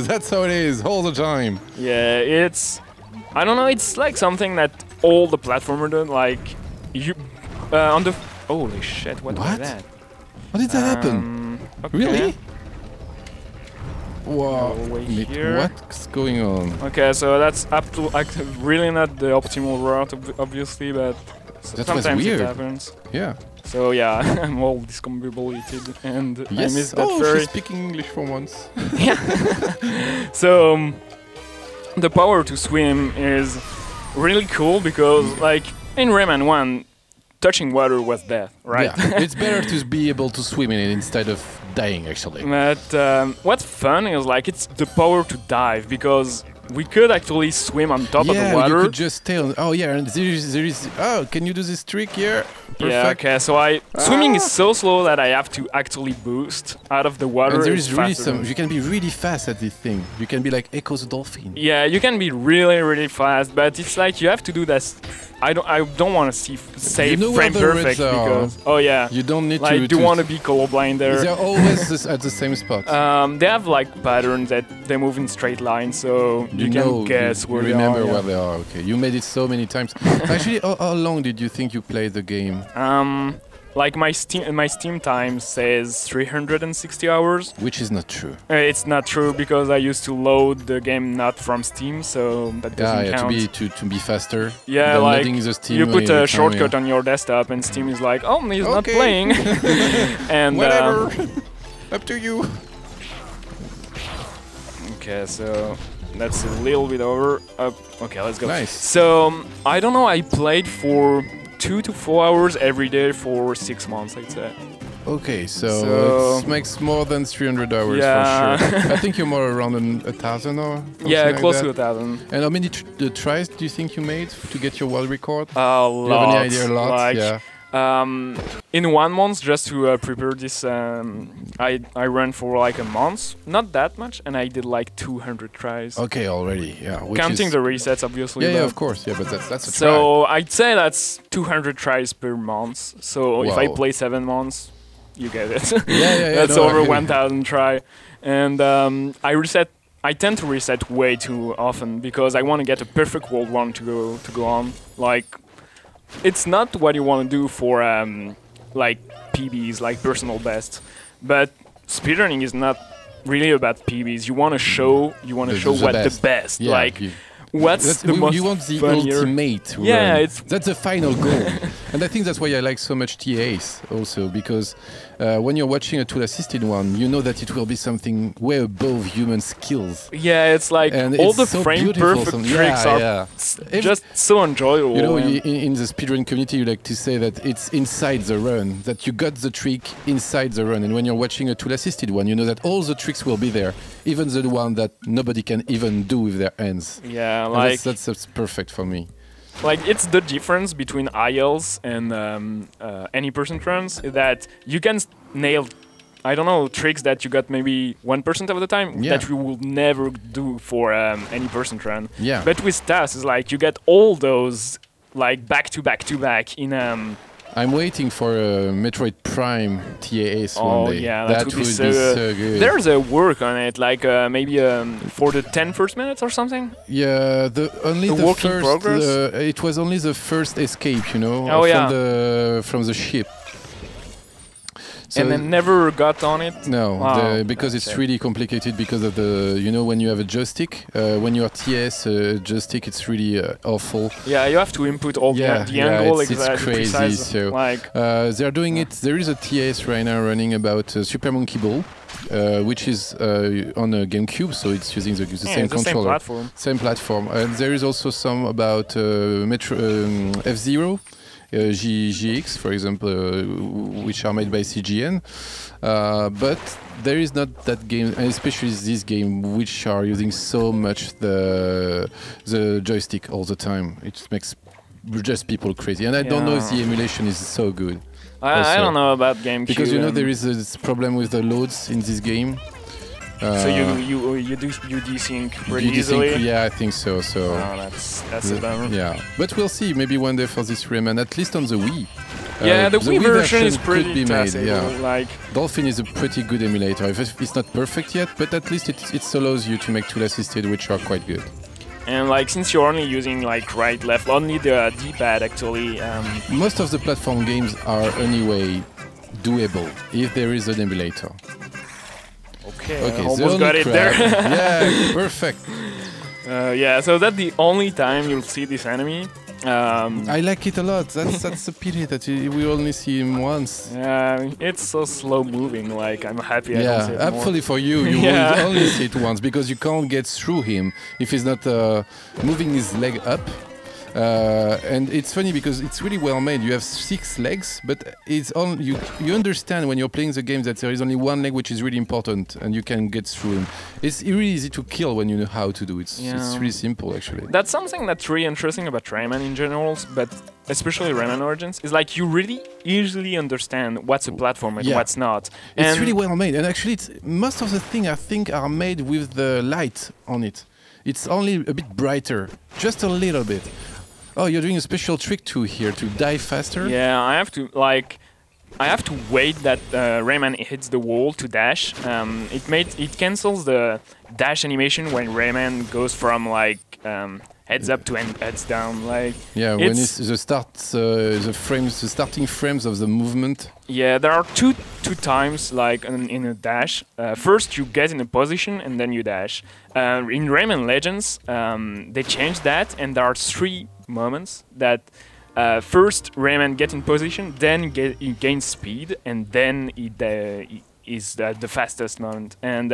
That's how it is all the time. Yeah, it's. I don't know. It's like something that all the platformers do. Like you on the. Holy shit! What was that? How did that happen? Okay. Really? Wow. Over here. What's going on? Okay, so that's up to really not the optimal route, obviously, but That was sometimes weird. it happens. Yeah. So yeah, I'm all discombobulated, and I Yes. missed that Oh, fairy. she's speaking English for once. So the power to swim is really cool because, like in Rayman 1, touching water was death, right? Yeah. It's better to be able to swim in it instead of dying, actually. But what's fun is like it's the power to dive because we could actually swim on top of the water. You could just stay on. Oh yeah, and there is. Oh, can you do this trick here? Perfect. Yeah, okay, so swimming is so slow that I have to actually boost out of the water. And there It's is really faster some. than- You can be really fast at this thing. You can be like Echo the dolphin. Yeah, you can be really, really fast, but it's like you have to do that. I don't want to say You know frame where the perfect reds are. because yeah, You don't need like to. do you want to be colorblind there? They're always at the same spot. They have like patterns that they move in straight lines, so you can guess you where remember they are. where they are. Okay, you made it so many times. Actually, how long did you think you played the game? Like my Steam time says 360 hours. Which is not true. It's not true because I used to load the game not from Steam, so that doesn't count. To be faster. Yeah, like the Steam you put a time, shortcut on your desktop and Steam is like, oh, he's not Okay. playing. And whatever. Up to you. Okay, so that's a little bit over. Okay, let's go. Nice. So I don't know. I played for 2 to 4 hours every day for 6 months, I'd say. Okay, so it makes more than 300 hours Yeah. for sure. I think you're more around 1,000 or something Yeah, like close that. to 1,000. And how many tries do you think you made to get your world record? A Do you have any lot. idea? A lot? Like, yeah. in 1 month, just to prepare this, I ran for like a month, not that much, and I did like 200 tries. Okay, already, yeah. Counting the resets, obviously. Yeah, but of course, yeah, but that's a try. So I'd say that's 200 tries per month. So if I Wow. play 7 months, you get it. Yeah, That's no, over I get it. 1,000 try. And I tend to reset way too often because I want to get a perfect world one to go on. Like, it's not what you want to do for like PBs, like personal best. But speedrunning is not really about PBs. You want to show what the best. Yeah, like. What's the most you want the funnier? ultimate Yeah, run. it's that's the final goal. And I think that's why I like so much TAs also, because when you're watching a tool-assisted one, you know that it will be something way above human skills. yeah, it's like And all it's the so frame beautiful, perfect yeah, tricks are yeah. just so enjoyable. You know, and- in the speedrun community, you like to say that it's inside the run, that you got the trick inside the run. And when you're watching a tool-assisted one, you know that all the tricks will be there, even the one that nobody can even do with their hands. yeah, And like that's perfect for me. like it's the difference between ILs and any person runs that you can nail, I don't know, tricks that you got maybe 1% of the time that you will never do for any person run. Yeah. But with TAS, it's like you get all those like back to back to back in I'm waiting for a Metroid Prime TAS one day. Yeah, that would be so good. There's a work on it, like maybe for the 10 first minutes or something. Yeah, only the work in first. progress? It was only the first escape, you know, from the ship. So and then never got on it? No, because it's really complicated because of the, you know, when you have a joystick, when you are TS joystick, it's really awful. Yeah, you have to input all the angle, it's crazy. Precise, so they're doing it. There is a TS right now running about Super Monkey Ball, which is on a GameCube, so it's using the same controller, same platform. And there is also some about F-Zero. GX, for example, which are made by CGN, but there is not that game, and especially this game, which are using so much the joystick all the time. It makes just people crazy, and I don't know if the emulation is so good. I don't know about GameCube because you know there is a problem with the loads in this game. So you desync pretty easily? Yeah, I think so. So that's a bummer. Yeah, but we'll see. Maybe one day for this Rayman, at least on the Wii. Yeah, the Wii version is pretty could be made. Yeah, like Dolphin is a pretty good emulator. It's not perfect yet, but at least it allows you to make tool assisted, which are quite good. And like since you're only using like right, left, only the D-pad actually. Most of the platform games are anyway doable if there is an emulator. Okay, almost got it there. Yeah, perfect. Yeah, so that's the only time you'll see this enemy. I like it a lot. That's a pity that we only see him once. Yeah, it's so slow moving. Like I'm happy I don't see it hopefully for you, you will only see it once because you can't get through him if he's not moving his leg up. And it's funny because it's really well made. You have 6 legs, but it's on you understand when you're playing the game that there is only one leg which is really important, and you can get through him. It's really easy to kill when you know how to do it. It's really simple, actually. That's something that's really interesting about Rayman in general, but especially Rayman Origins, is like you really easily understand what's a platform and what's not. It's really well made, and actually, most of the things I think are made with the light on it. It's only a bit brighter, just a little bit. Oh, you're doing a special trick too here to die faster? Yeah, I have to wait that Rayman hits the wall to dash. It cancels the dash animation when Rayman goes from like heads up to heads down. Like when it's the starting frames of the movement. Yeah, there are two times like in a dash. First you get in a position and then you dash. In Rayman Legends, they changed that, and there are 3 moments that first Rayman gets in position, then he gains speed, and then he is the fastest moment. And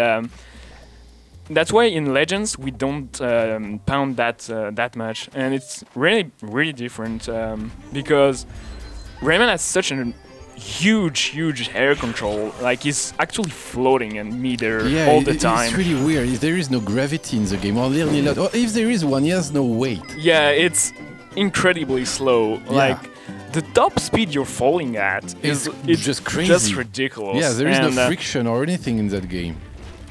that's why in Legends we don't pound that much, and it's really different because Rayman has such a huge air control. Like he's actually floating in midair all the time. It's really weird. There is no gravity in the game, or if there is one, he has no weight. Yeah, it's incredibly slow. Like the top speed you're falling at is just crazy, just ridiculous. Yeah, there is no friction or anything in that game.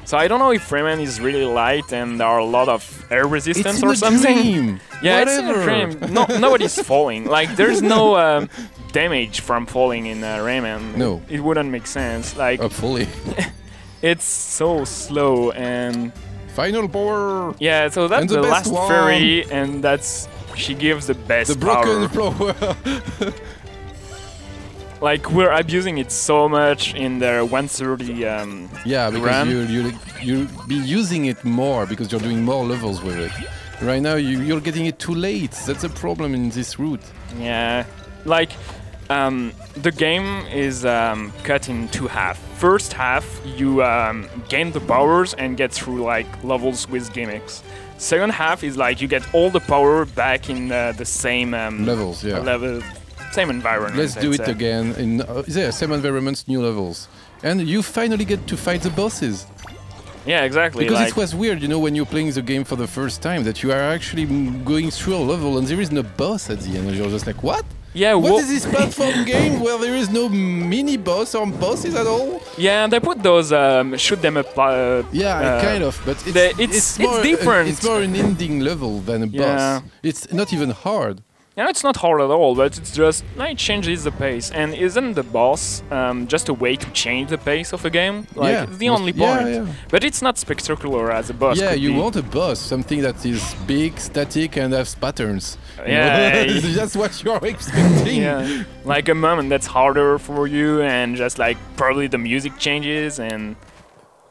So I don't know if Rayman is really light and there are a lot of air resistance or it's something. Dream. Yeah, Whatever. it's in a dream. Nobody's falling. Like there's no damage from falling in Rayman. No, it wouldn't make sense. Like hopefully, it's so slow and final power. Yeah, so that's the last fairy, and she gives the best broken power. Like we're abusing it so much in the 130 yeah, because you'll be using it more because you're doing more levels with it. Right now you're getting it too late. That's a problem in this route. Yeah, like the game is cut in 2 halves. First half you gain the powers and get through like levels with gimmicks. Second half is like you get all the power back in the same levels. Yeah. Same environment. Let's do it again in same environments, new levels, and you finally get to fight the bosses. Yeah, exactly. Because like, it was weird, you know, when you're playing the game for the first time, that you are actually going through a level and there is no boss at the end. And you're just like, what? yeah, What is this platform game where there is no mini boss or bosses at all? Yeah, they put those shoot them up. Yeah, kind of, but it's more, different. It's more an ending level than a boss. It's not even hard. Yeah, it's not hard at all, but it's just like it changes the pace. And isn't the boss just a way to change the pace of a game? Like it's the only point. Yeah. But it's not spectacular as a boss. Yeah, could you be. want a boss, something that is big, static, and has patterns. Yeah, that's what you're expecting. Yeah, like a moment that's harder for you, and just like probably the music changes and.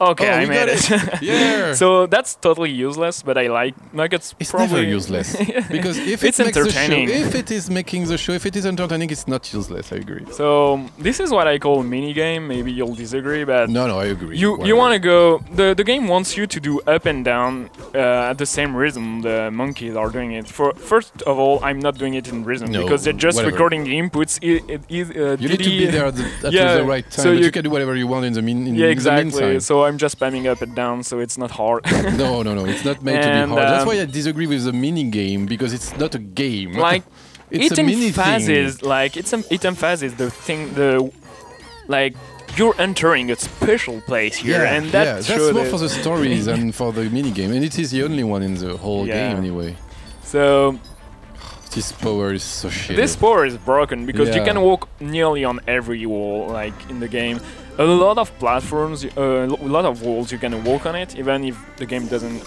Okay, I made it. Yeah. So that's totally useless, but I like it's probably never useless because if it's entertaining. If it is making the show, if it is entertaining, it's not useless. I agree. So this is what I call a mini game. Maybe you'll disagree, but no, I agree. You want to go. The game wants you to do up and down at the same rhythm. The monkeys are doing it. First of all, I'm not doing it in rhythm because they're just recording the inputs. You need to be there at the right time. So you can do whatever you want in the meantime. So I'm just spamming up and down, so it's not hard. No, it's not made to be hard. That's why I disagree with the mini game because it's not a game. Like it's it a mini emphasizes, thing. like it emphasizes the thing, like you're entering a special place here, and that's more for the stories and for the mini game, and it is the only one in the whole game anyway. So. This power is so shitty. This power is broken because you can walk nearly on every wall, like in the game. A lot of platforms, a lot of walls you can walk on it, even if the game doesn't.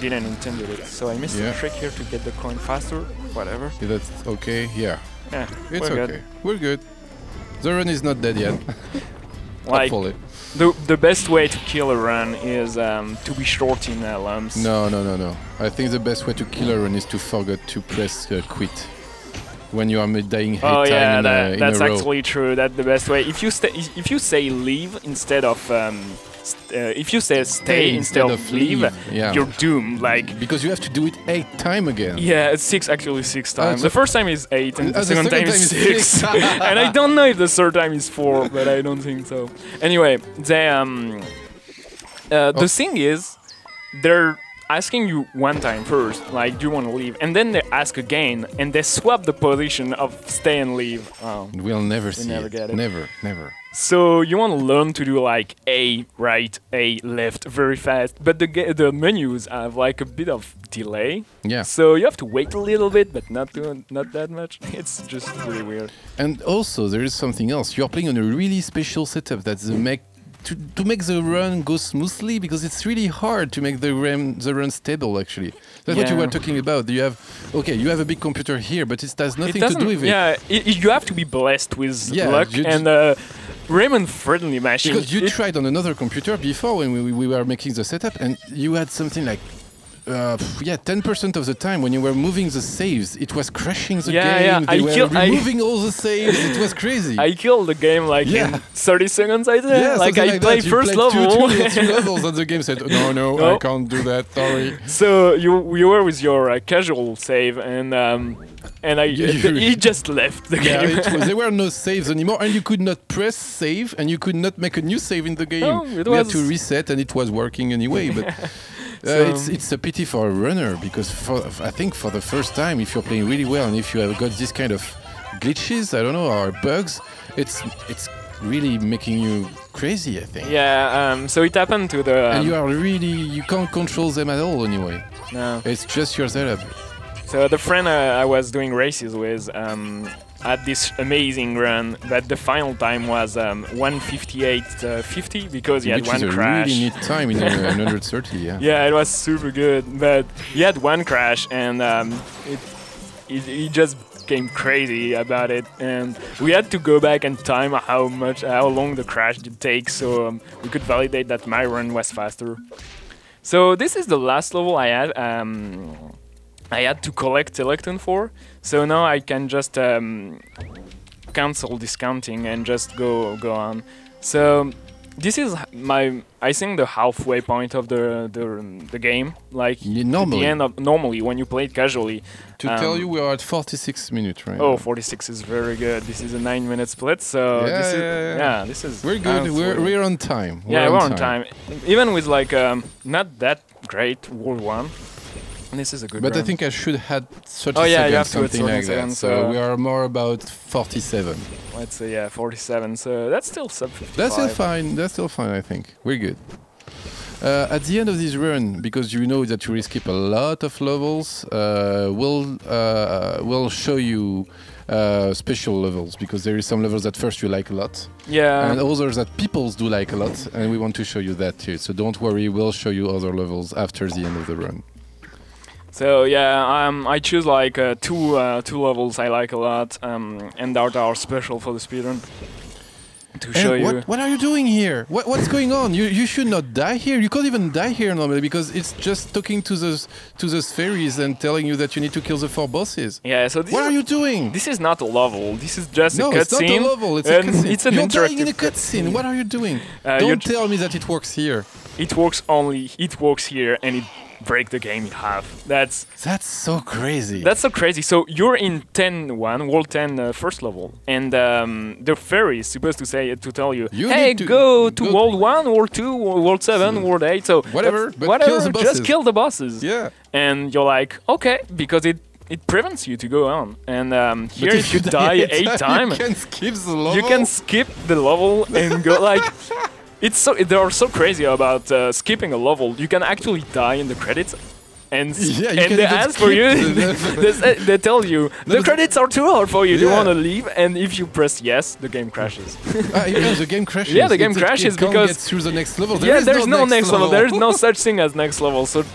Didn't intend it. So I missed the trick here to get the coin faster. Whatever. Yeah, that's okay. Yeah. Yeah. It's okay. Good. We're good. The run is not dead yet. Like hopefully. the best way to kill a run is to be short in lumps. No. I think the best way to kill a run is to forget to press quit when you are dying 8 times in a row. That's actually true. That's the best way. If you say leave instead of if you say stay instead of leave, you're doomed. Like because you have to do it 8 times again. Yeah, it's 6 times. The first time is 8, and the second time is 6. And I don't know if the third time is 4, but I don't think so. Anyway, the thing is, they're asking you one time first, like, do you want to leave? And then they ask again, and they swap the position of stay and leave. We'll never see never get it. Never. So you want to learn to do like A right, A left very fast, but the menus have like a bit of delay. Yeah. So you have to wait a little bit, but not that much. It's just really weird. And also there is something else. You're playing on a really special setup that's to make the run go smoothly, because it's really hard to make the run stable. Actually, that's what you were talking about. You have a big computer here, but it has nothing to do with it. Yeah, you have to be blessed with luck and Rayman friendly machine. Because you tried on another computer before when we were making the setup, and you had something like 10% of the time when you were moving the saves, it was crashing the game. They were removing all the saves. It was crazy. I killed the game in 30 seconds, I think. Yeah, like I played first level. Two levels, and the game said, no, I can't do that. Sorry. So you were with your casual save, and he just left the game. There were no saves anymore, and you could not press save, and you could not make a new save in the game. No, we had to reset, and it was working anyway. But it's a pity for a runner, because I think for the first time, if you're playing really well, and if you have got this kind of glitches, I don't know, or bugs, it's really making you crazy, I think. Yeah. So it happened to the. And you can't control them at all anyway. No. It's just your setup. So the friend I was doing races with had this amazing run, but the final time was 1:58.50 because he had one crash. Which is a really neat time in 130, yeah. Yeah, it was super good, but he had one crash, and he just became crazy about it, and we had to go back and time how long the crash did take, so we could validate that my run was faster. So this is the last level I had. I had to collect Electoons for, so now I can just cancel discounting and just go on. So this is I think the halfway point of the game. Like normally. the end of normally when you play it casually. To tell you, we are at 46 minutes right Oh, now. 46 is very good. This is a 9-minute split, so this is we're good. We're on time. We're on time. Even with like not that great World 1. This is a good But run. I think I should have 30 you seconds, have to something add like 30 that. seconds, So we are more about 47. Let's say 47. So that's still sub 55. That's still fine. That's still fine, I think. We're good. At the end of this run, because you know that you will skip a lot of levels, we'll show you special levels, because there is some levels that first you like a lot, and others that people do like a lot, and we want to show you that too. So don't worry, we'll show you other levels after the end of the run. So I choose like two levels I like a lot, and that are special for the speedrun. To show you. What are you doing here? What's going on? You should not die here. You can't even die here normally, because it's just talking to those fairies and telling you that you need to kill the 4 bosses. Yeah. So what are you doing? This is not a level. This is just a cutscene. No, it's not a level. It's a cutscene. It's an You're interactive. dying in a cutscene. What are you doing? Don't tell me that it works here. It works here, and it break the game in half. That's so crazy. That's so crazy. So you're in 10-1, World 10 first level, and the fairy is supposed to tell you, hey, go to World 1, World 2, World 7, World 8. So whatever, just kill the bosses. Yeah. And you're like, okay, because it prevents you to go on. And here, if you die 8 times, you can skip the level. You can skip the level and go like. They are so crazy about skipping a level. You can actually die in the credits, and they ask for you. they tell you the credits are too hard for you. Do you want to leave? And if you press yes, the game crashes. The game crashes. Yeah, the game crashes it can't because get through the next level. There's no next level. There is no such thing as next level. So it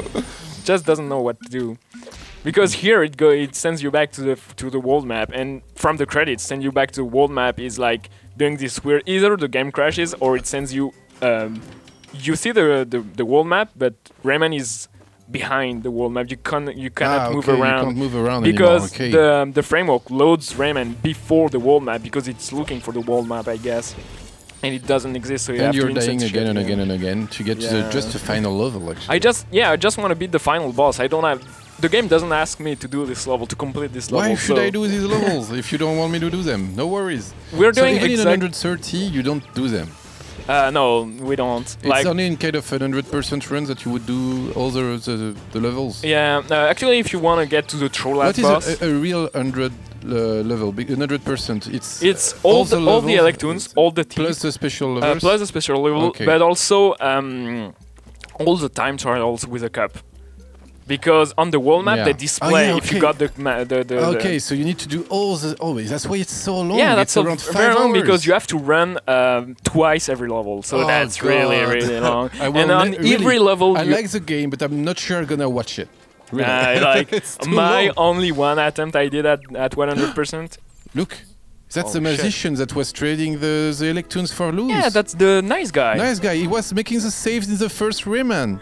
just doesn't know what to do. Because here it sends you back to the world map, and from the credits send you back to the world map is like doing this weird. Either the game crashes or it sends you. You see the world map, but Rayman is behind the world map. You cannot move around. You can't move around because anymore. Okay. the framework loads Rayman before the world map because it's looking for the world map, I guess. And it doesn't exist, so you have to you're dying again and again and again to get to just the final level. Actually, I just want to beat the final boss. I don't have. The game doesn't ask me to do this level, to complete this level. Why should I do these levels if you don't want me to do them? No worries. We're doing even in 130, you don't do them. No, we don't. It's only in kind of 100% runs that you would do all the levels. Yeah, actually, if you want to get to the true last boss... What is a real 100 level? 100%? It's all the Electoons, all the teams. Plus the special levels? Plus the special level, but also all the time trials with a cup. Because on the world map they display if you got the Okay, so you need to do all the that's why it's so long. Yeah, that's around very long because you have to run twice every level. So that's really long. And on every level I like the game, but I'm not sure I'm gonna watch it. Really. Like my only one attempt I did at 100%. Look. That's the magician that was trading the Electoons for loot. Yeah, that's the nice guy. Nice guy. He was making the saves in the first Rayman.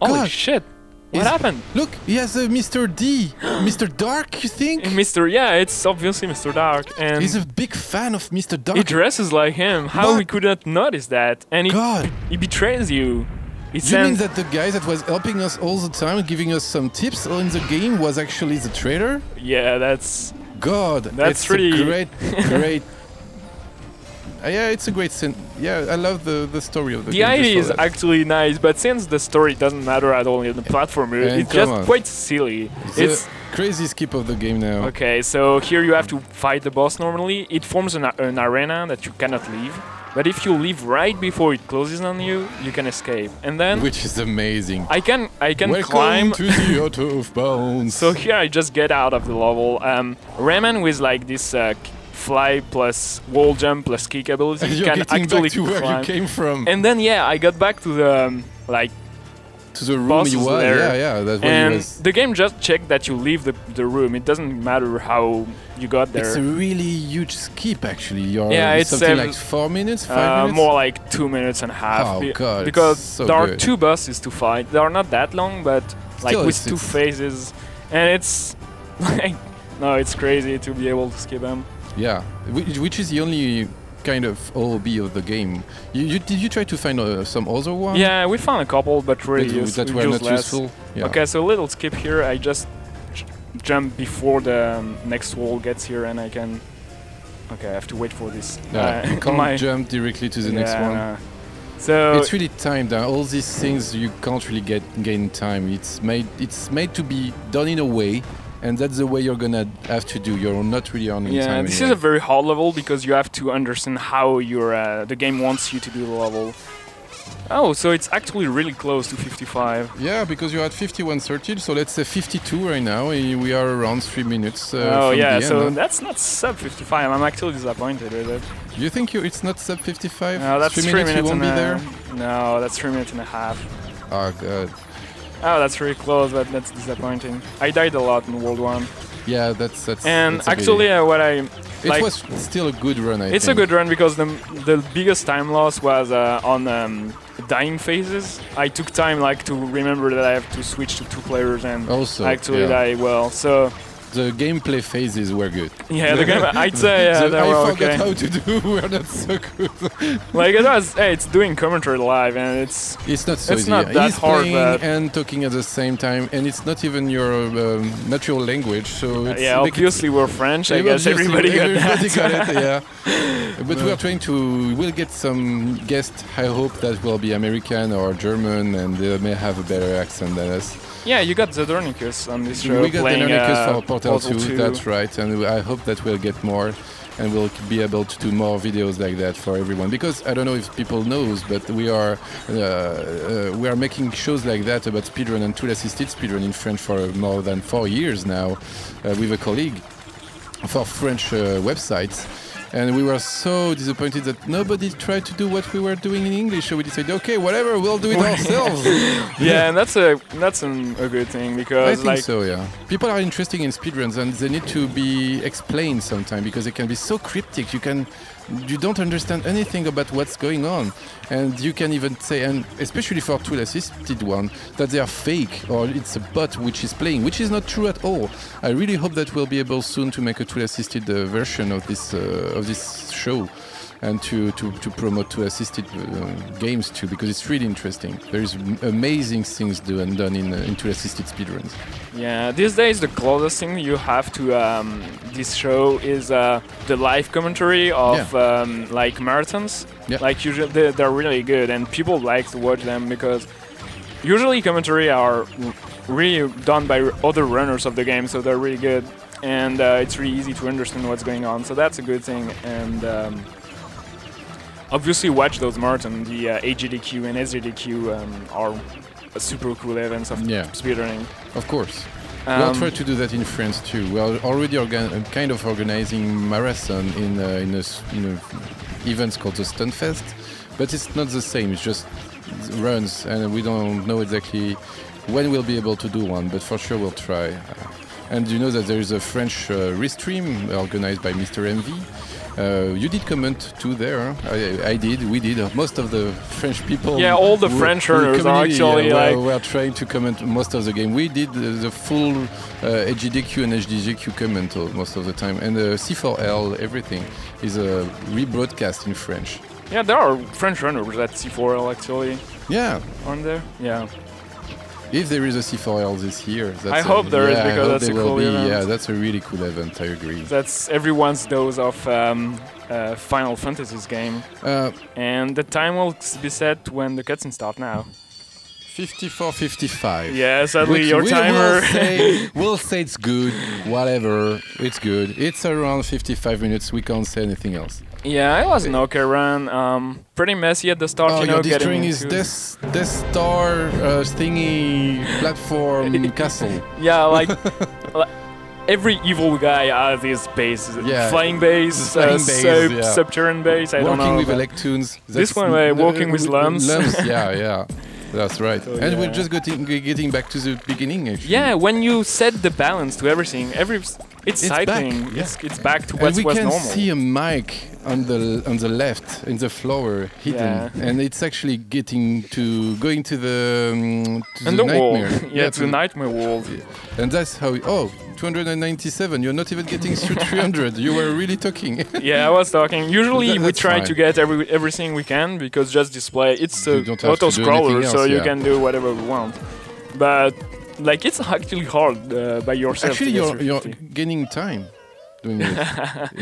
Holy shit. What happened? Look, he has a Mr. D. Mr. Dark, you think? It's obviously Mr. Dark. And he's a big fan of Mr. Dark. He dresses like him. How we could not notice that? And he betrays you. You mean that the guy that was helping us all the time, giving us some tips in the game, was actually the traitor? Yeah, that's... God, that's it's pretty... a great... yeah, it's a great scene. Yeah, I love the story of the game. The idea is actually nice, but since the story doesn't matter at all in the platformer, it's just quite silly. It's crazy skip of the game now. Okay, so here you have to fight the boss normally. It forms an arena that you cannot leave. But if you leave right before it closes on you, you can escape. And then... Which is amazing. I can Welcome climb... to the Out of Bounds. So here I just get out of the level. Rayman with like this... fly plus wall jump plus kick ability. You can actually back to where you came from. And then I got back to the to the room you were. Yeah, that's what and the game just checked that you leave the room. It doesn't matter how you got there. It's a really huge skip actually. It's something like 4 minutes, 5 minutes. More like 2 minutes and a half. Oh god! Because so there are good. 2 bosses to fight. They are not that long, but like Still, with 2 phases, and it's like it's crazy to be able to skip them. Yeah, which is the only kind of OOB of the game. Did you try to find some other one? Yeah, we found a couple, but really that were not useful. Yeah. Okay, so a little skip here. I just jump before the next wall gets here, and I can. Okay, I have to wait for this. You can't jump directly to the next one. So it's really timed. All these things you can't really gain time. It's made to be done in a way. And that's the way you're gonna have to do. You're not really on time. Yeah, this is a very hard level because you have to understand how the game wants you to do the level. Oh, so it's actually really close to 55. Yeah, because you're at 51:30, so let's say 52 right now. We are around 3 minutes. Oh from yeah, the so end, that's not sub 55. I'm actually disappointed with it. You think it's not sub 55? No, that's 3 minutes. You won't be there. No, that's 3 minutes and a half. Oh god. Oh, that's really close, but that's disappointing. I died a lot in World 1. Yeah, that's. And that's actually, what I like, it was still a good run. It's a good run because the biggest time loss was on dying phases. I took time to remember that I have to switch to 2 players and also, actually die well. So. The gameplay phases were good. Yeah, the game. I'd say they were okay. I forgot how to do. We're not so good. Like it was. Hey, it's doing commentary live, and it's not so easy. Not that He's hard. Playing and talking at the same time, and it's not even your natural language. So yeah, obviously we're French. I guess everybody got it. Yeah. But we are trying to. We'll get some guests. I hope that will be American or German, and they may have a better accent than us. Yeah, you got Zedernicus on this show. We got playing Zedernicus for Portal 2, that's right, and I hope that we'll get more, and we'll be able to do more videos like that for everyone. Because I don't know if people knows, but we are making shows like that about speedrun and tool-assisted speedrun in French for more than 4 years now, with a colleague for French websites. And we were so disappointed that nobody tried to do what we were doing in English. So we decided, okay, whatever, we'll do it ourselves. Yeah, and that's a good thing because I think so. Yeah, people are interested in speedruns and they need to be explained sometimes because they can be so cryptic. You don't understand anything about what's going on, and you can even say, and especially for tool-assisted one, that they are fake or it's a bot which is playing, which is not true at all. I really hope that we'll be able soon to make a tool-assisted version of this show, and to promote tool-assisted games too, because it's really interesting. There is amazing things done in tool-assisted speedruns. Yeah, these days the closest thing you have to this show is the live commentary of like marathons. Yeah. Like usually they're really good, and people like to watch them because usually commentary are really done by other runners of the game, so they're really good, and it's really easy to understand what's going on. So that's a good thing, and obviously watch those marathons. The AGDQ and SGDQ are super cool events of speedrunning. Of course. We'll try to do that in France too. We are already kind of organizing marathon in events called the Stunfest, but it's not the same. It's just runs, and we don't know exactly when we'll be able to do one, but for sure we'll try. And you know that there is a French restream organized by Mr. MV. You did comment too there. I did. We did. Most of the French people. Yeah, all the French runners are actually we are trying to comment most of the game. We did the full HGDQ and HDGQ comment most of the time, and C4L everything is a rebroadcast in French. Yeah, there are French runners at C4L actually. Yeah. On there. Yeah. If there is a C4L this year, I hope there is, because that's a cool event. Yeah, that's a really cool event. I agree. That's everyone's dose of Final Fantasy's game, and the time will be set when the cutscenes start now. 54:55. Yeah, sadly your timer. We'll say it's good. Whatever, it's good. It's around 55 minutes. We can't say anything else. Yeah, it was an okay run. Pretty messy at the start, you're destroying his Death Star thingy platform castle. Yeah, like every evil guy has his base. Flying base, subterranean base, I don't know. Working with Electoons. This one, working with lumps. Yeah. That's right. So, and we're just getting back to the beginning, actually. Yeah, when you set the balance to everything, it's cycling. Back. It's back to what's normal. And we can see a mic on the left in the floor hidden, and it's actually going to the nightmare. Wall. To the nightmare world. And that's how. 297. You're not even getting through 300. You were really talking. Yeah, I was talking. Usually we try fine. to get everything we can because just display. It's a don't have to auto do scroller, anything so else, you yeah. can do whatever we want. But like it's actually hard by yourself. Actually, to get you're 350. gaining time doing it.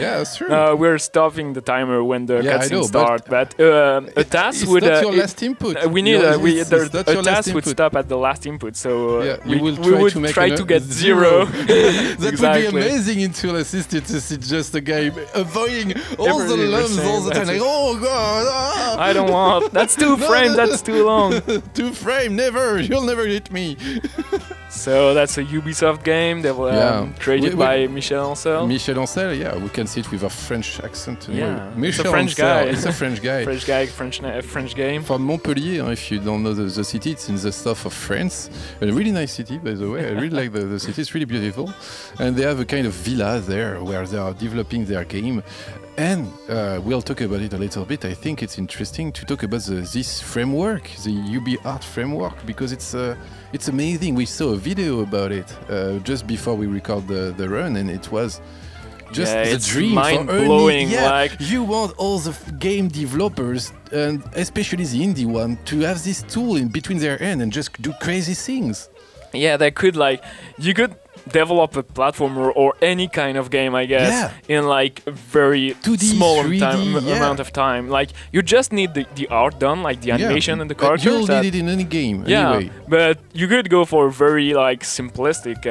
Yeah, that's true. We're stopping the timer when the Yeah, I cutscene know, start, but a task it's would. not your last input. We need It's not a your last task would input. stop at the last input, so Yeah, we you will would to make try to get zero. That Exactly. would be amazing in Tool Assisted to see just a guy avoiding all the Every lumps all the that's time. Like, it. oh god, ah! I don't want. That's 2 frames. That's too long. 2 frame, never. You'll never hit me. So that's a Ubisoft game that was Yeah. created We- by Michel Ancel. Michel Ancel, yeah, we can see it with a French accent. Yeah, Michel it's a French Ancel, guy. It's a French guy. French game. From Montpellier, if you don't know the city, it's in the south of France. A really nice city, by the way. I really like the city. It's really beautiful. And they have a kind of villa there where they are developing their game. And we'll talk about it a little bit. I think it's interesting to talk about this framework, the UB Art framework, because it's amazing. We saw a video about it just before we record the run, and it was just the it's dream mind-blowing, for yeah, like you want all the game developers, and especially the indie one, to have this tool in between their hand and just do crazy things. Yeah, they could you could develop a platformer or any kind of game, I guess, Yeah. in like a very 2D, small 3D, yeah. amount of time. Like you just need the art done, like the animation and the characters. You'll need it in any game, yeah, anyway. but you could go for a very like simplistic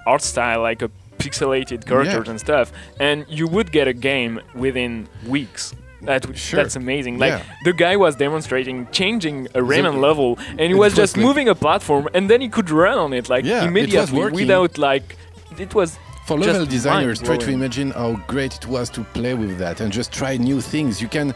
art style, like a pixelated characters and stuff, and you would get a game within weeks. That's amazing. Like the guy was demonstrating changing a Rayman level, and he was just moving a platform, and then he could run on it like immediately without like it was. For level designers, try to imagine how great it was to play with that and just try new things. You can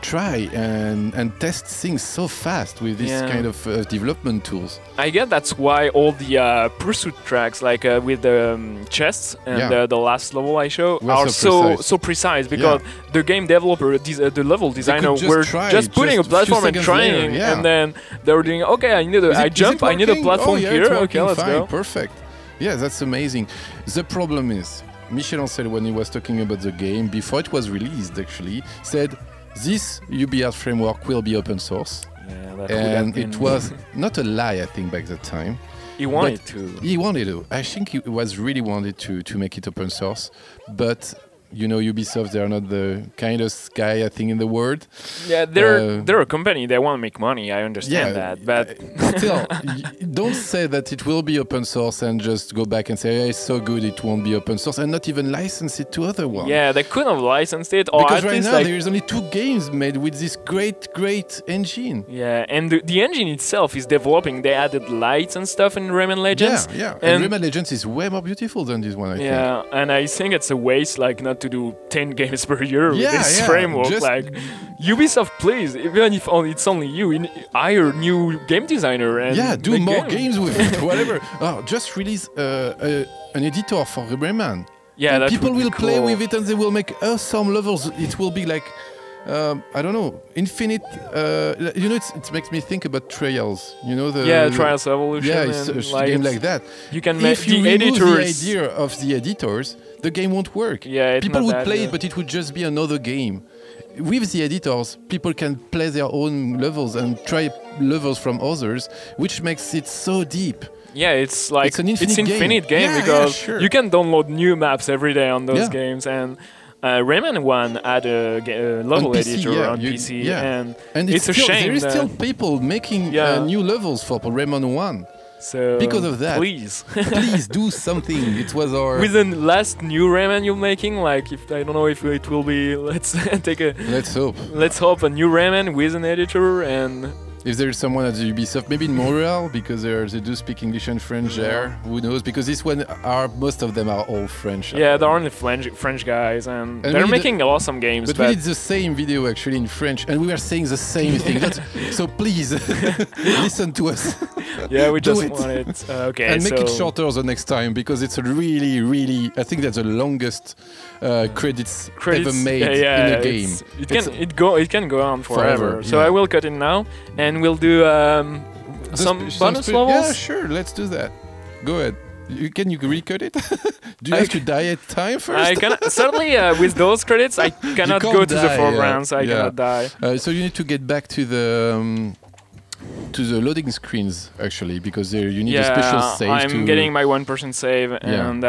try and test things so fast with this kind of development tools. I guess that's why all the pursuit tracks, like with the chests and the last level I show, are so precise because the game developer, the level designer, were just putting a platform and trying, and then they were doing, okay, I need I need a platform here. Okay, let's go. Perfect. Yeah, that's amazing. The problem is, Michel Ancel, when he was talking about the game, before it was released actually, said this UB Art framework will be open source. Yeah, that and it was not a lie, I think, back that time. He wanted to. He wanted to. I think he was really wanted to make it open source, but you know, Ubisoft, they are not the kindest guy, I think, in the world. Yeah, they're a company. They want to make money. I understand that, but still, don't say that it will be open source and just go back and say, hey, it's so good it won't be open source, and not even license it to other ones. Yeah, they could have licensed it, or because at right least now there is only 2 games made with this great engine. Yeah, and the engine itself is developing. They added lights and stuff in Rayman Legends. Yeah, and Rayman Legends is way more beautiful than this one, I think. Yeah, and I think it's a waste, like, not to do 10 games per year with this framework. Like, Ubisoft, please, even if it's only you, hire a new game designer and do more games with it, whatever. Just release an editor for Rayman. Yeah, that people will cool. play with it and they will make awesome levels. It will be like, I don't know, infinite. You know, it makes me think about Trials. You know Trials Evolution. Yeah, it's a game like that. You can make if you the remove editors. the idea of the editors, the game won't work. Yeah, people would play it, but it would just be another game. With the editors, people can play their own levels and try levels from others, which makes it so deep. Yeah, it's like it's an infinite game because you can download new maps every day on those games, and Rayman 1 had a level PC, editor on PC, and it's a still, shame. There is still people making new levels for Rayman 1. So because of that, please do something. It was our with the last new Rayman you're making. Like, if I don't know if it will be. Let's hope. Let's hope a new Rayman with an editor and. If there is someone at the Ubisoft, maybe in Montreal, because they do speak English and French there. Who knows? Because this one most of them are all French. Yeah, they're only French guys, and they're making awesome games. But we did the same video actually in French, and we were saying the same thing. So please, listen to us. Yeah, we just want it. Okay, and make it shorter the next time, because it's a really, I think that's the longest credits ever made in a game. It can go on forever. So I will cut it now, and we'll do some bonus levels. Yeah, sure. Let's do that. Go ahead. Can you recut it? Do you have to die at time first? I cannot, certainly with those credits, I cannot go to the foreground, so I cannot die. So you need to get back to the loading screens actually, because there you need a special save. I'm getting my 1% save, and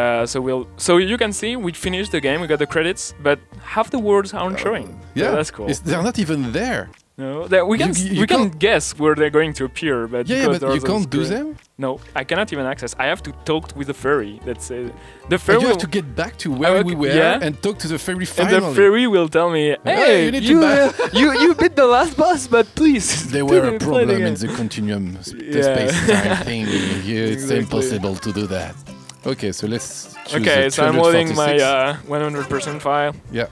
so you can see we finished the game. We got the credits, but half the words aren't showing. Yeah, so that's cool. They're not even there. No, we can guess where they're going to appear, but but you can't do them. No, I cannot even access. I have to talk with the fairy. That's the fairy. You have to get back to where we were and talk to the fairy finally. And the fairy will tell me, "Hey, you beat the last boss, but please." There were a problem in the continuum space-time thing. It's impossible to do that. Okay, so let's choose. Okay, so I'm loading my 100% file. Yeah.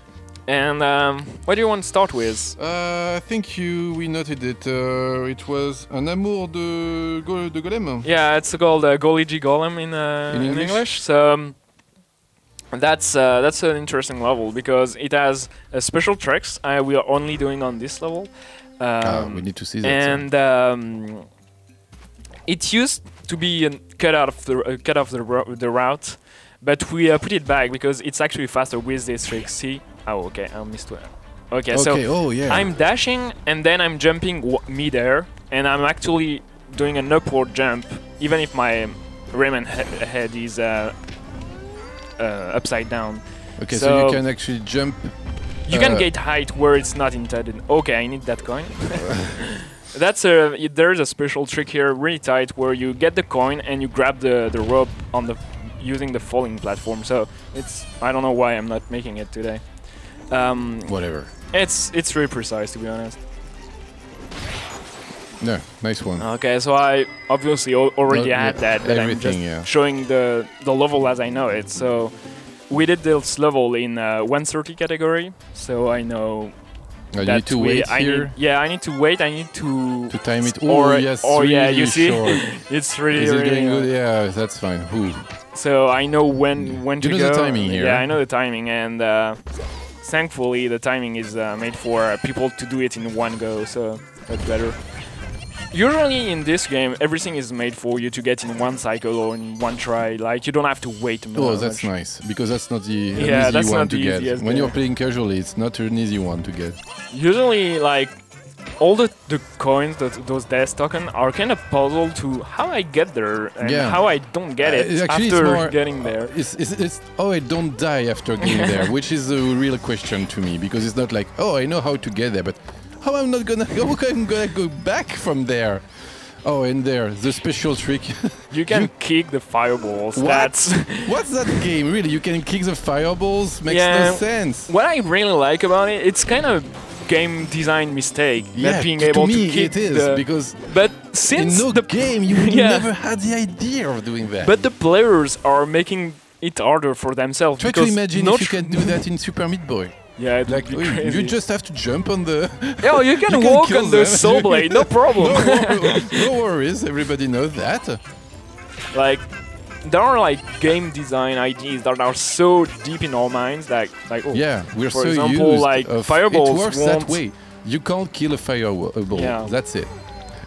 And what do you want to start with? I think we noted it. It was un amour de golem. Yeah, it's called golem in English. So that's an interesting level because it has special tricks we are only doing on this level. We need to see that. And it used to be cut off the route, but we put it back because it's actually faster with this trick. See. Oh, okay, I missed one. Okay, so I'm dashing and then I'm jumping mid-air, and I'm actually doing an upward jump, even if my Rayman head is upside down. Okay, so you can actually jump. You can get height where it's not intended. Okay, I need that coin. There's a special trick here, really tight, where you get the coin and you grab the rope on using the falling platform. So I don't know why I'm not making it today. Whatever. It's really precise, to be honest. No, nice one. Okay, so I obviously already had that, but I'm just showing the level as I know it. So we did this level in 130 category, so I know. You need to wait here. I need to wait. I need to time it. Yes. You see, it's really. Is it getting good? Yeah, that's fine. So I know when to go. You know the timing here. Yeah, I know the timing, and thankfully the timing is made for people to do it in one go, so that's better. Usually in this game, everything is made for you to get in one cycle or in one try. Like, you don't have to wait. Oh, that's nice, because that's not the easy one to get. When you're playing casually, it's not an easy one to get. Usually, like, all the coins, those death tokens, are kind of puzzle to how I get there and how I don't get it after getting there. It's I don't die after getting there, which is a real question to me, because it's not like, oh, I know how to get there, but how I'm gonna go back from there? Oh, and there, the special trick. You can kick the fireballs. What's that game? Really, you can kick the fireballs? Makes no sense. What I really like about it, it's kind of game design mistake. Not being able to kick it is, because but since in the game you never had the idea of doing that. But the players are making it harder for themselves. Try to imagine if you can do that in Super Meat Boy. Yeah, it'd be crazy. You just have to jump on the... Yeah, you can walk on the soul blade, no problem. No worries, everybody knows that. Like, there are like game design ideas that are so deep in our minds that, like, we're for so example, used like of fireballs it works that way. You can't kill a fireball. That's it.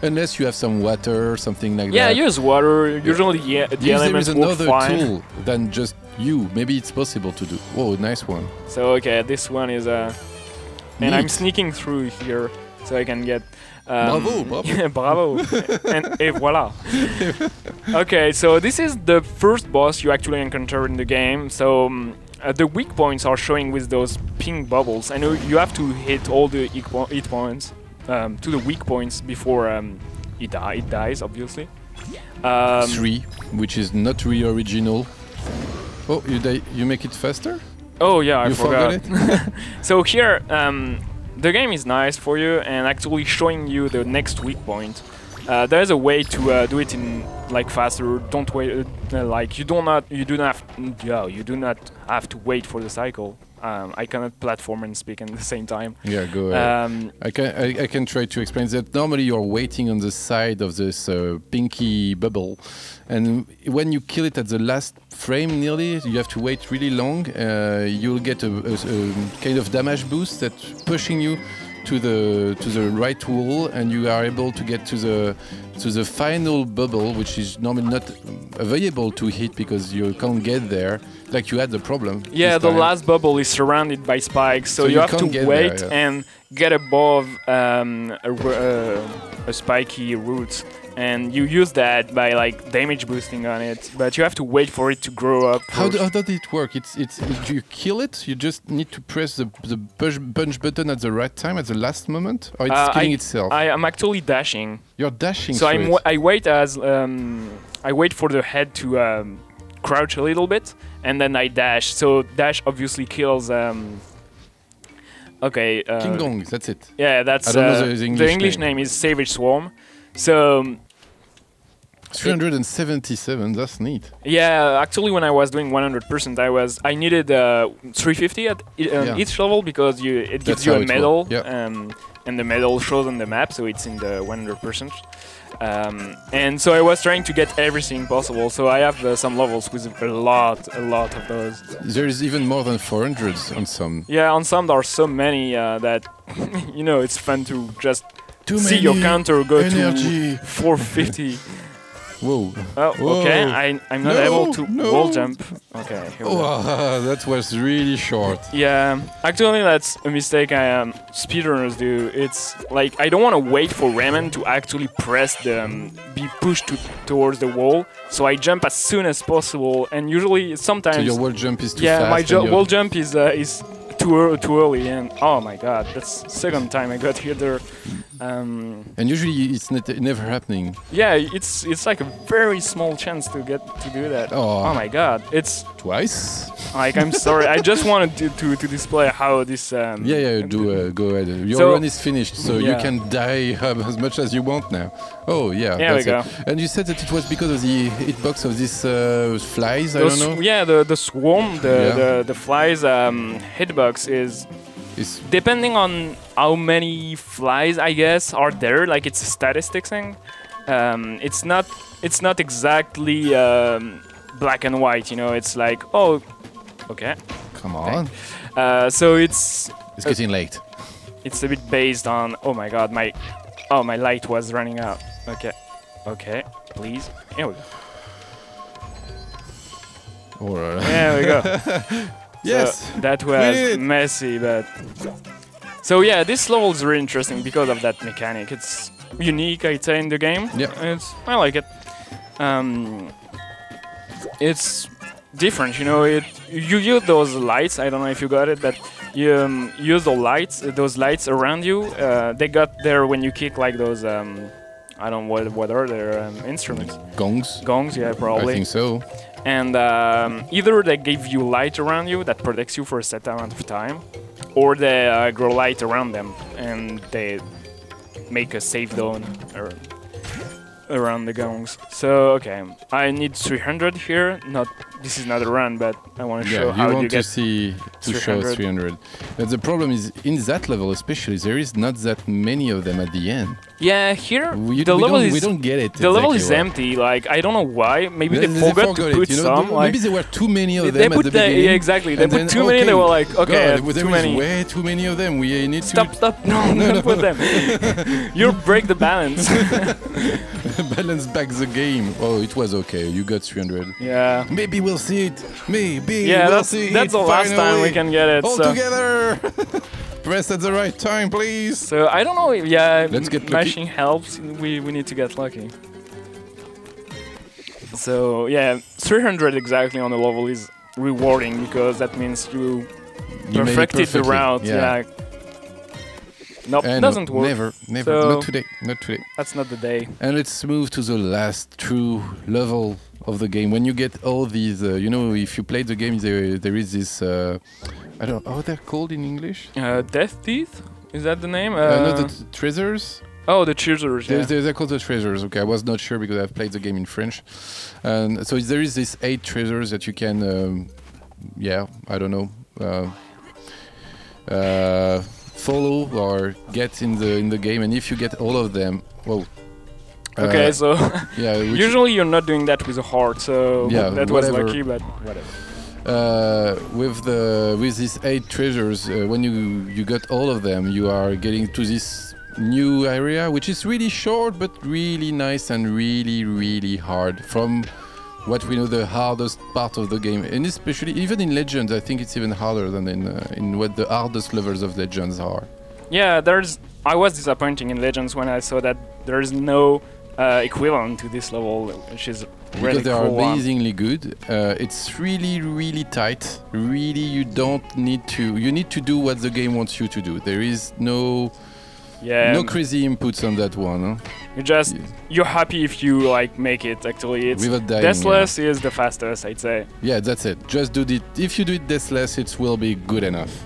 Unless you have some water or something like that. Yeah, use water. Usually the elements work fine. There is another tool than just you. Maybe it's possible to do. Oh, nice one. So, okay, this one is and I'm sneaking through here so I can get... bravo! Bravo! Et voilà! Okay, so this is the first boss you actually encounter in the game. So the weak points are showing with those pink bubbles. I know you have to hit all the hit points to the weak points before it dies, obviously. 3, which is not really original. Oh, you make it faster? Oh yeah, I forgot it. So here, the game is nice for you and actually showing you the next weak point. There's a way to do it in like faster. Don't wait. Like you do not have to wait for the cycle. I cannot platform and speak at the same time. Yeah, go ahead. I can try to explain that. Normally you're waiting on the side of this pinky bubble, and when you kill it at the last frame nearly, you have to wait really long. You'll get a kind of damage boost that's pushing you to the right wall, and you are able to get to the final bubble, which is normally not available to hit because you can't get there. Like you had the problem. Yeah, the last bubble is surrounded by spikes, so you have to wait there, and get above a spiky root. And you use that by like damage boosting on it, but you have to wait for it to grow up. How does it work? Do you kill it? You just need to press the punch button at the right time, at the last moment, or it's killing itself? I am actually dashing. You're dashing. So I wait I wait for the head to crouch a little bit, and then I dash. So dash obviously kills. Okay. King Gong. That's it. Yeah, that's I don't know the English name is Savage Swarm. So. 377, that's neat. Yeah, actually when I was doing 100%, I needed 350 at each level because it gives you a medal, and the medal shows on the map, so it's in the 100%. And so I was trying to get everything possible, so I have some levels with a lot of those. There is even more than 400 on some. Yeah, on some there are so many that, you know, it's fun to just see your counter go to 450. Whoa. Oh, Whoa. Okay. I'm not able to wall jump. Okay. Here we go. That was really short. Yeah. Actually, that's a mistake speedrunners do. It's like I don't want to wait for Rayman to actually press be pushed towards the wall. So I jump as soon as possible, and usually sometimes. So your wall jump is too fast. Yeah, my wall jump is too early, and oh my god, that's the second time I got hit there. And usually it's never happening. Yeah, it's like a very small chance to get to do that. Oh my god, it's twice. Like I'm sorry, I just wanted to display how this. Go ahead. Your run is finished, so you can die as much as you want now. Oh yeah. There we go. And you said that it was because of the hitbox of these flies. I don't know. Yeah, the swarm, the flies hitbox is depending on how many flies I guess are there. Like it's a statistic thing. It's not exactly black and white. You know, it's like okay. Come on. So it's getting late. It's a bit based on. Oh my god, my light was running out. Okay, please. Here we go. Alright. There we go. Yes. So that was messy, but so yeah, this level is really interesting because of that mechanic. It's unique, I'd say, in the game. Yeah. I like it. It's different, you know. You use those lights. I don't know if you got it, but you use those lights around you. They got there when you kick like those. I don't know what are their instruments. Gongs. Gongs, yeah, probably. I think so. And either they give you light around you that protects you for a set amount of time, or they grow light around them and they make a safe zone around the gongs. So okay, I need 300 here. This is not a run, but I want to show how you get. To show 300. But the problem is in that level, especially, there is not that many of them at the end. Yeah, here we don't get it. The level is empty. Like I don't know why. Maybe they forgot to put some. Maybe there were too many of them at the beginning. Yeah, exactly. They put too many. They were like, okay, too many. Way too many of them. We need to stop. No, don't put them. You break the balance. Balance back the game. Oh, it was okay. You got 300. Yeah. Maybe we'll see it. Maybe we'll see it. That's the last time we can get it. All together. Press at the right time, please. So I don't know. Let's get mashing helps. We need to get lucky. So yeah, 300 exactly on the level is rewarding because that means you perfected the route. Yeah. Nope, doesn't work. Never. So not today. That's not the day. And let's move to the last true level of the game. When you get all these, if you play the game, there is this. I don't know how they're called in English. Death Teeth? Is that the name? No, the treasures. Oh, the treasures. Yeah. They're called the treasures. Okay, I was not sure because I've played the game in French, and so there is this 8 treasures that you can. I don't know. Follow or get in the game, and if you get all of them, okay, so usually you're not doing that with a heart, so that was lucky, but whatever. with these 8 treasures, when you got all of them, you are getting to this new area, which is really short but really nice and really hard. From what we know, the hardest part of the game, and especially even in Legends, I think it's even harder than in what the hardest levels of Legends are. Yeah, I was disappointing in Legends when I saw that there is no equivalent to this level, which is really because they cool are amazingly good. It's really tight. Really, you need to do what the game wants you to do. There is no crazy inputs on that one. Huh? You're happy if you like make it. Actually, it's without dying, deathless is the fastest, I'd say. Yeah, that's it. Just do it. If you do it deathless, it will be good enough.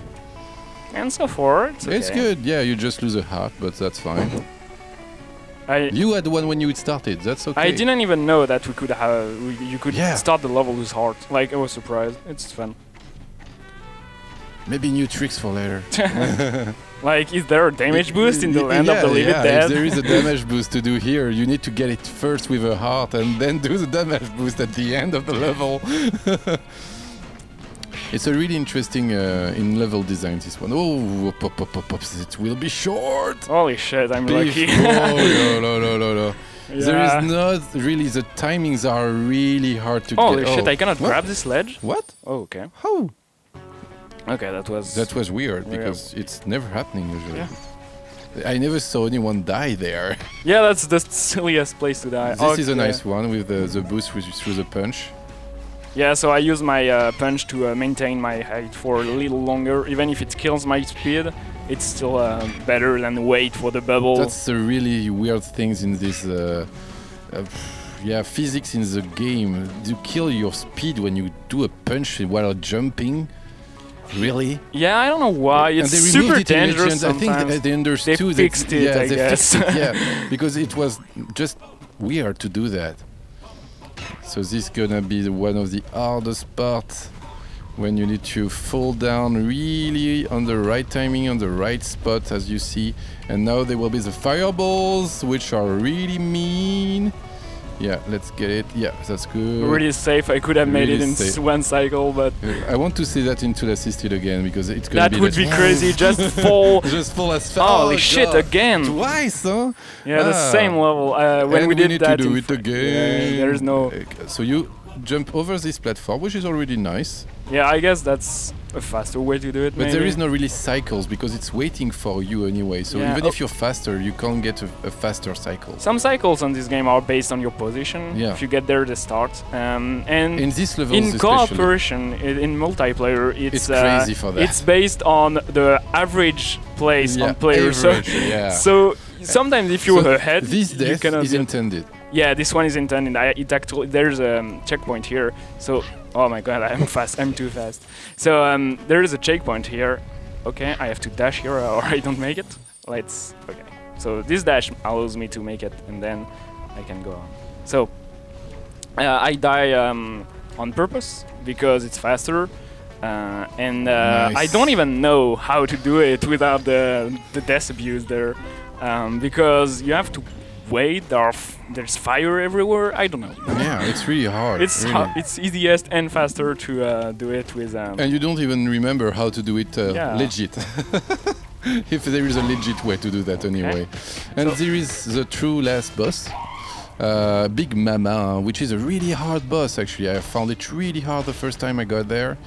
And so far, it's okay. It's good. Yeah, you just lose a heart, but that's fine. You had one when you started. That's okay. I didn't even know that we could have. You could start the level with heart. Like I was surprised. It's fun. Maybe new tricks for later. Like, is there a damage boost in the land of the living dead? If there is a damage boost to do here, you need to get it first with a heart and then do the damage boost at the end of the level. It's a really interesting in level design, this one. Oh, pop, it will be short. Holy shit, I'm lucky. Oh, no. Yeah. There is not really, the timings are really hard to get. Holy shit, I cannot grab this ledge? What? Oh, okay. How? Okay, that was weird because it's never happening usually. Yeah. I never saw anyone die there. Yeah, that's the silliest place to die. This is a nice one with the boost through the punch. Yeah, so I use my punch to maintain my height for a little longer. Even if it kills my speed, it's still better than wait for the bubble. That's the really weird things in this physics in the game. You kill your speed when you do a punch while jumping. Really? Yeah, I don't know why. It's super dangerous sometimes. I think they understood. They fixed it, I guess. Fixed it, yeah, because it was just weird to do that. So this is gonna be one of the hardest parts, when you need to fall down really on the right timing, on the right spot, as you see. And now there will be the fireballs, which are really mean. Yeah, let's get it. Yeah, that's good. Really safe. I could have made it in one cycle, but I want to see that into assisted again, because it's gonna be. That would be crazy. Just fall. Just fall as far. Holy shit! Again. Twice, huh? Yeah, the same level. When we did that. To do it again. There is no. So you jump over this platform, which is already nice. Yeah, I guess that's a faster way to do it. But there is no really cycles, because it's waiting for you anyway. So even if you're faster, you can't get a faster cycle. Some cycles on this game are based on your position. Yeah. If you get there, they start. And in this level, in cooperation, in multiplayer, it's crazy for that. It's based on the average place on players. Average, so sometimes if you're ahead, this you cannot is intended. Yeah, this one is intended. It actually there's a checkpoint here. So oh my god, I'm fast. I'm too fast. So there is a checkpoint here. Okay, I have to dash here or I don't make it. Okay. So this dash allows me to make it, and then I can go on. So I die on purpose because it's faster. And nice. I don't even know how to do it without the death abuse there, because you have to wait. There's fire everywhere. I don't know. Yeah, it's really hard. It's easiest and faster to do it with. And you don't even remember how to do it legit. If there is a legit way to do that anyway. And there is the true last boss. Big Mama, which is a really hard boss actually. I found it really hard the first time I got there.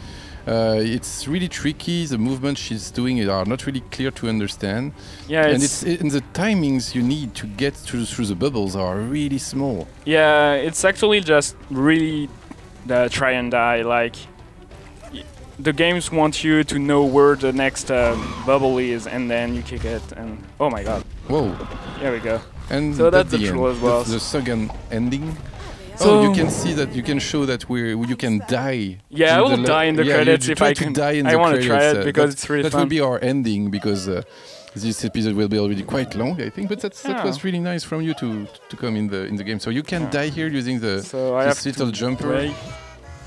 It's really tricky. The movements she's doing are not really clear to understand. Yeah, and the timings you need to get through the bubbles are really small. Yeah, it's actually just really try and die. Like the games want you to know where the next bubble is, and then you kick it. And oh my god! Whoa! There we go. And so that's the true as well. The second ending. So you can see that you can show that you can die. Yeah, I will die in the credits if I can. I want to try it because it's really fun. That will be our ending, because this episode will be already quite long, I think. But that was really nice from you to come in the game. So you can die here using this little jumper.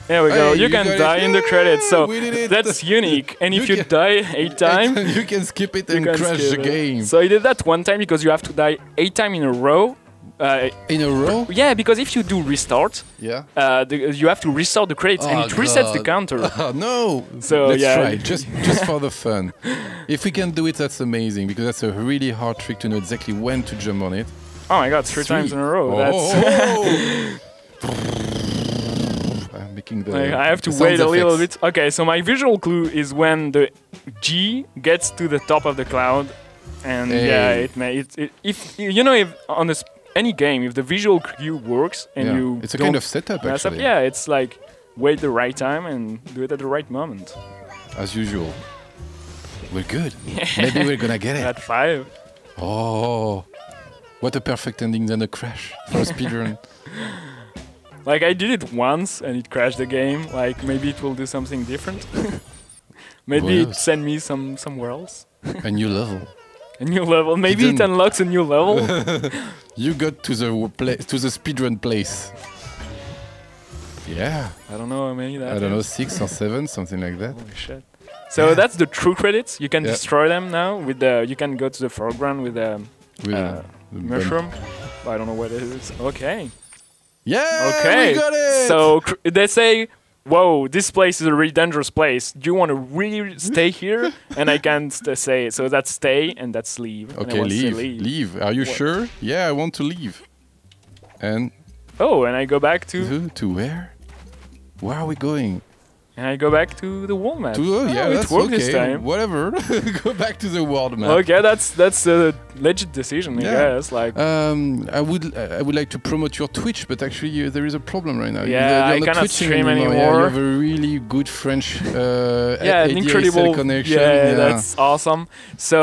There we go. You can die in the credits. So that's unique. And if you die 8 times, you can skip it and crash the game. So I did that one time because you have to die 8 times in a row. In a row? Yeah, because if you do restart, Yeah. You have to restart the credits and it resets the counter. Oh, no! So let's yeah, try just for the fun. If we can do it, that's amazing because that's a really hard trick to know exactly when to jump on it. Oh my god, three times in a row. Oh, That's I'm making the. I have to the wait a sound little effects. bit. Okay, so my visual clue is when the G gets to the top of the cloud, and Hey. yeah, if you know if on any game if the visual cue works and you it's a don't kind of setup mess up, actually. yeah, it's like wait the right time and do it at the right moment. As usual. We're good. Maybe we're gonna get it. At 5. Oh, what a perfect ending than a crash for a speedrun. Like I did it once and it crashed the game. Like maybe it will do something different. Maybe it send me somewhere else. A new level. A new level. Maybe it unlocks a new level. You got to the speedrun place. Yeah. I don't know how many that I don't know, is. 6 or 7, something like that. Holy shit. So that's the true credits. You can Yeah. destroy them now with the. You can go to the foreground with the The mushroom. I don't know what it is. Okay. Yeah. Okay. We got it. So they say, "Whoa, this place is a really dangerous place. Do you want to really stay here?" And I can say, so that's stay and that's leave. And I Okay, want to say leave. Are you What? sure? Yeah, I want to leave. And Oh, and I go back to. to where? Where are we going? And I go back to the wall map. Yeah, it that's worked okay. this time. Whatever. Go back to the world map. Okay, that's a legit decision, I guess. Like, I would like to promote your Twitch, but actually there is a problem right now. Yeah, I you're not cannot Twitching stream Yeah, you anymore. have a really good French yeah, an ADSL incredible connection. Yeah, that's awesome. So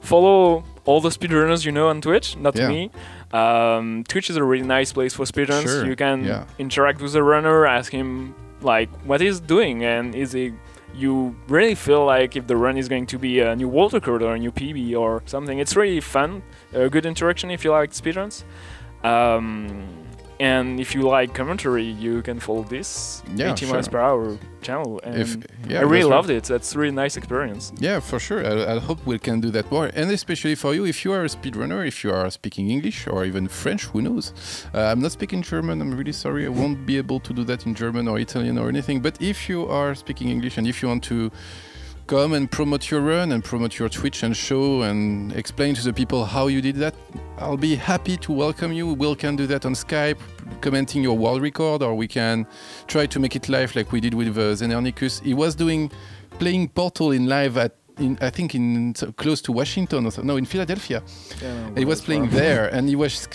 follow all the speedrunners you know on Twitch, not Yeah. me. Twitch is a really nice place for speedruns. Sure, You can yeah. interact with the runner, ask him like what he's doing, and is he. You really feel like if the run is going to be a new world record or a new PB or something. It's really fun, a good interaction if you like speedruns. And if you like commentary, you can follow this 80 miles per hour channel. And I really loved it. That's a really nice experience. Yeah, for sure. I hope we can do that more. And especially for you, if you are a speedrunner, if you are speaking English or even French, who knows? I'm not speaking German. I'm really sorry. I won't be able to do that in German or Italian or anything. But if you are speaking English and if you want to come and promote your run and promote your Twitch and show and explain to the people how you did that, I'll be happy to welcome you. We can do that on Skype, commenting your world record, or we can try to make it live like we did with Zenernicus. He was playing Portal in live I think close to Washington or in Philadelphia. Yeah, he was playing there, and he was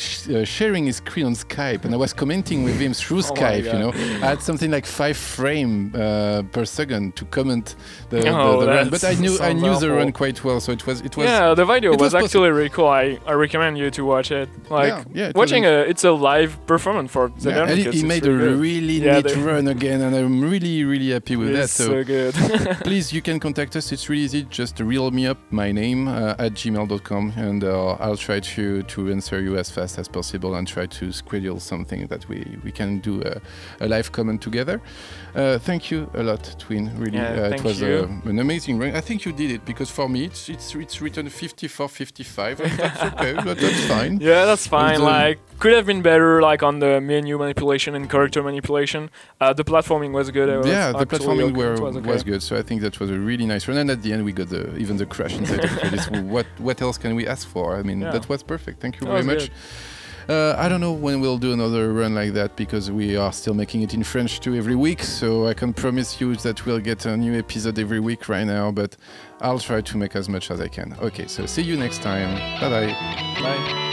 sharing his screen on Skype, and I was commenting with him through Skype. You know, I had something like 5 frames per second to comment the run, but I knew the run quite well, so it was. Yeah, the video was actually really cool. I recommend you to watch it. Like watching it's a live performance for the and he made a really neat run again, and I'm really happy with that. So good. Please, you can contact us. It's really easy. Just reel me up my name at gmail.com, and I'll try to answer you as fast as possible and try to schedule something that we can do a live comment together. Thank you a lot, Twyn. Really, it was an amazing run. I think you did it, because for me it's written 54-55. That's okay, but that's fine. Yeah, that's fine. Like, could have been better, like on the menu manipulation and character manipulation. The platforming was good. The platforming was good. So I think that was a really nice run. And at the end, we got even the crash inside of the credits. What else can we ask for? I mean, that was perfect. Thank you very much. I don't know when we'll do another run like that, because we are still making it in French too every week. So I can promise you that we'll get a new episode every week right now. But I'll try to make as much as I can. Okay, so see you next time. Bye-bye. Bye.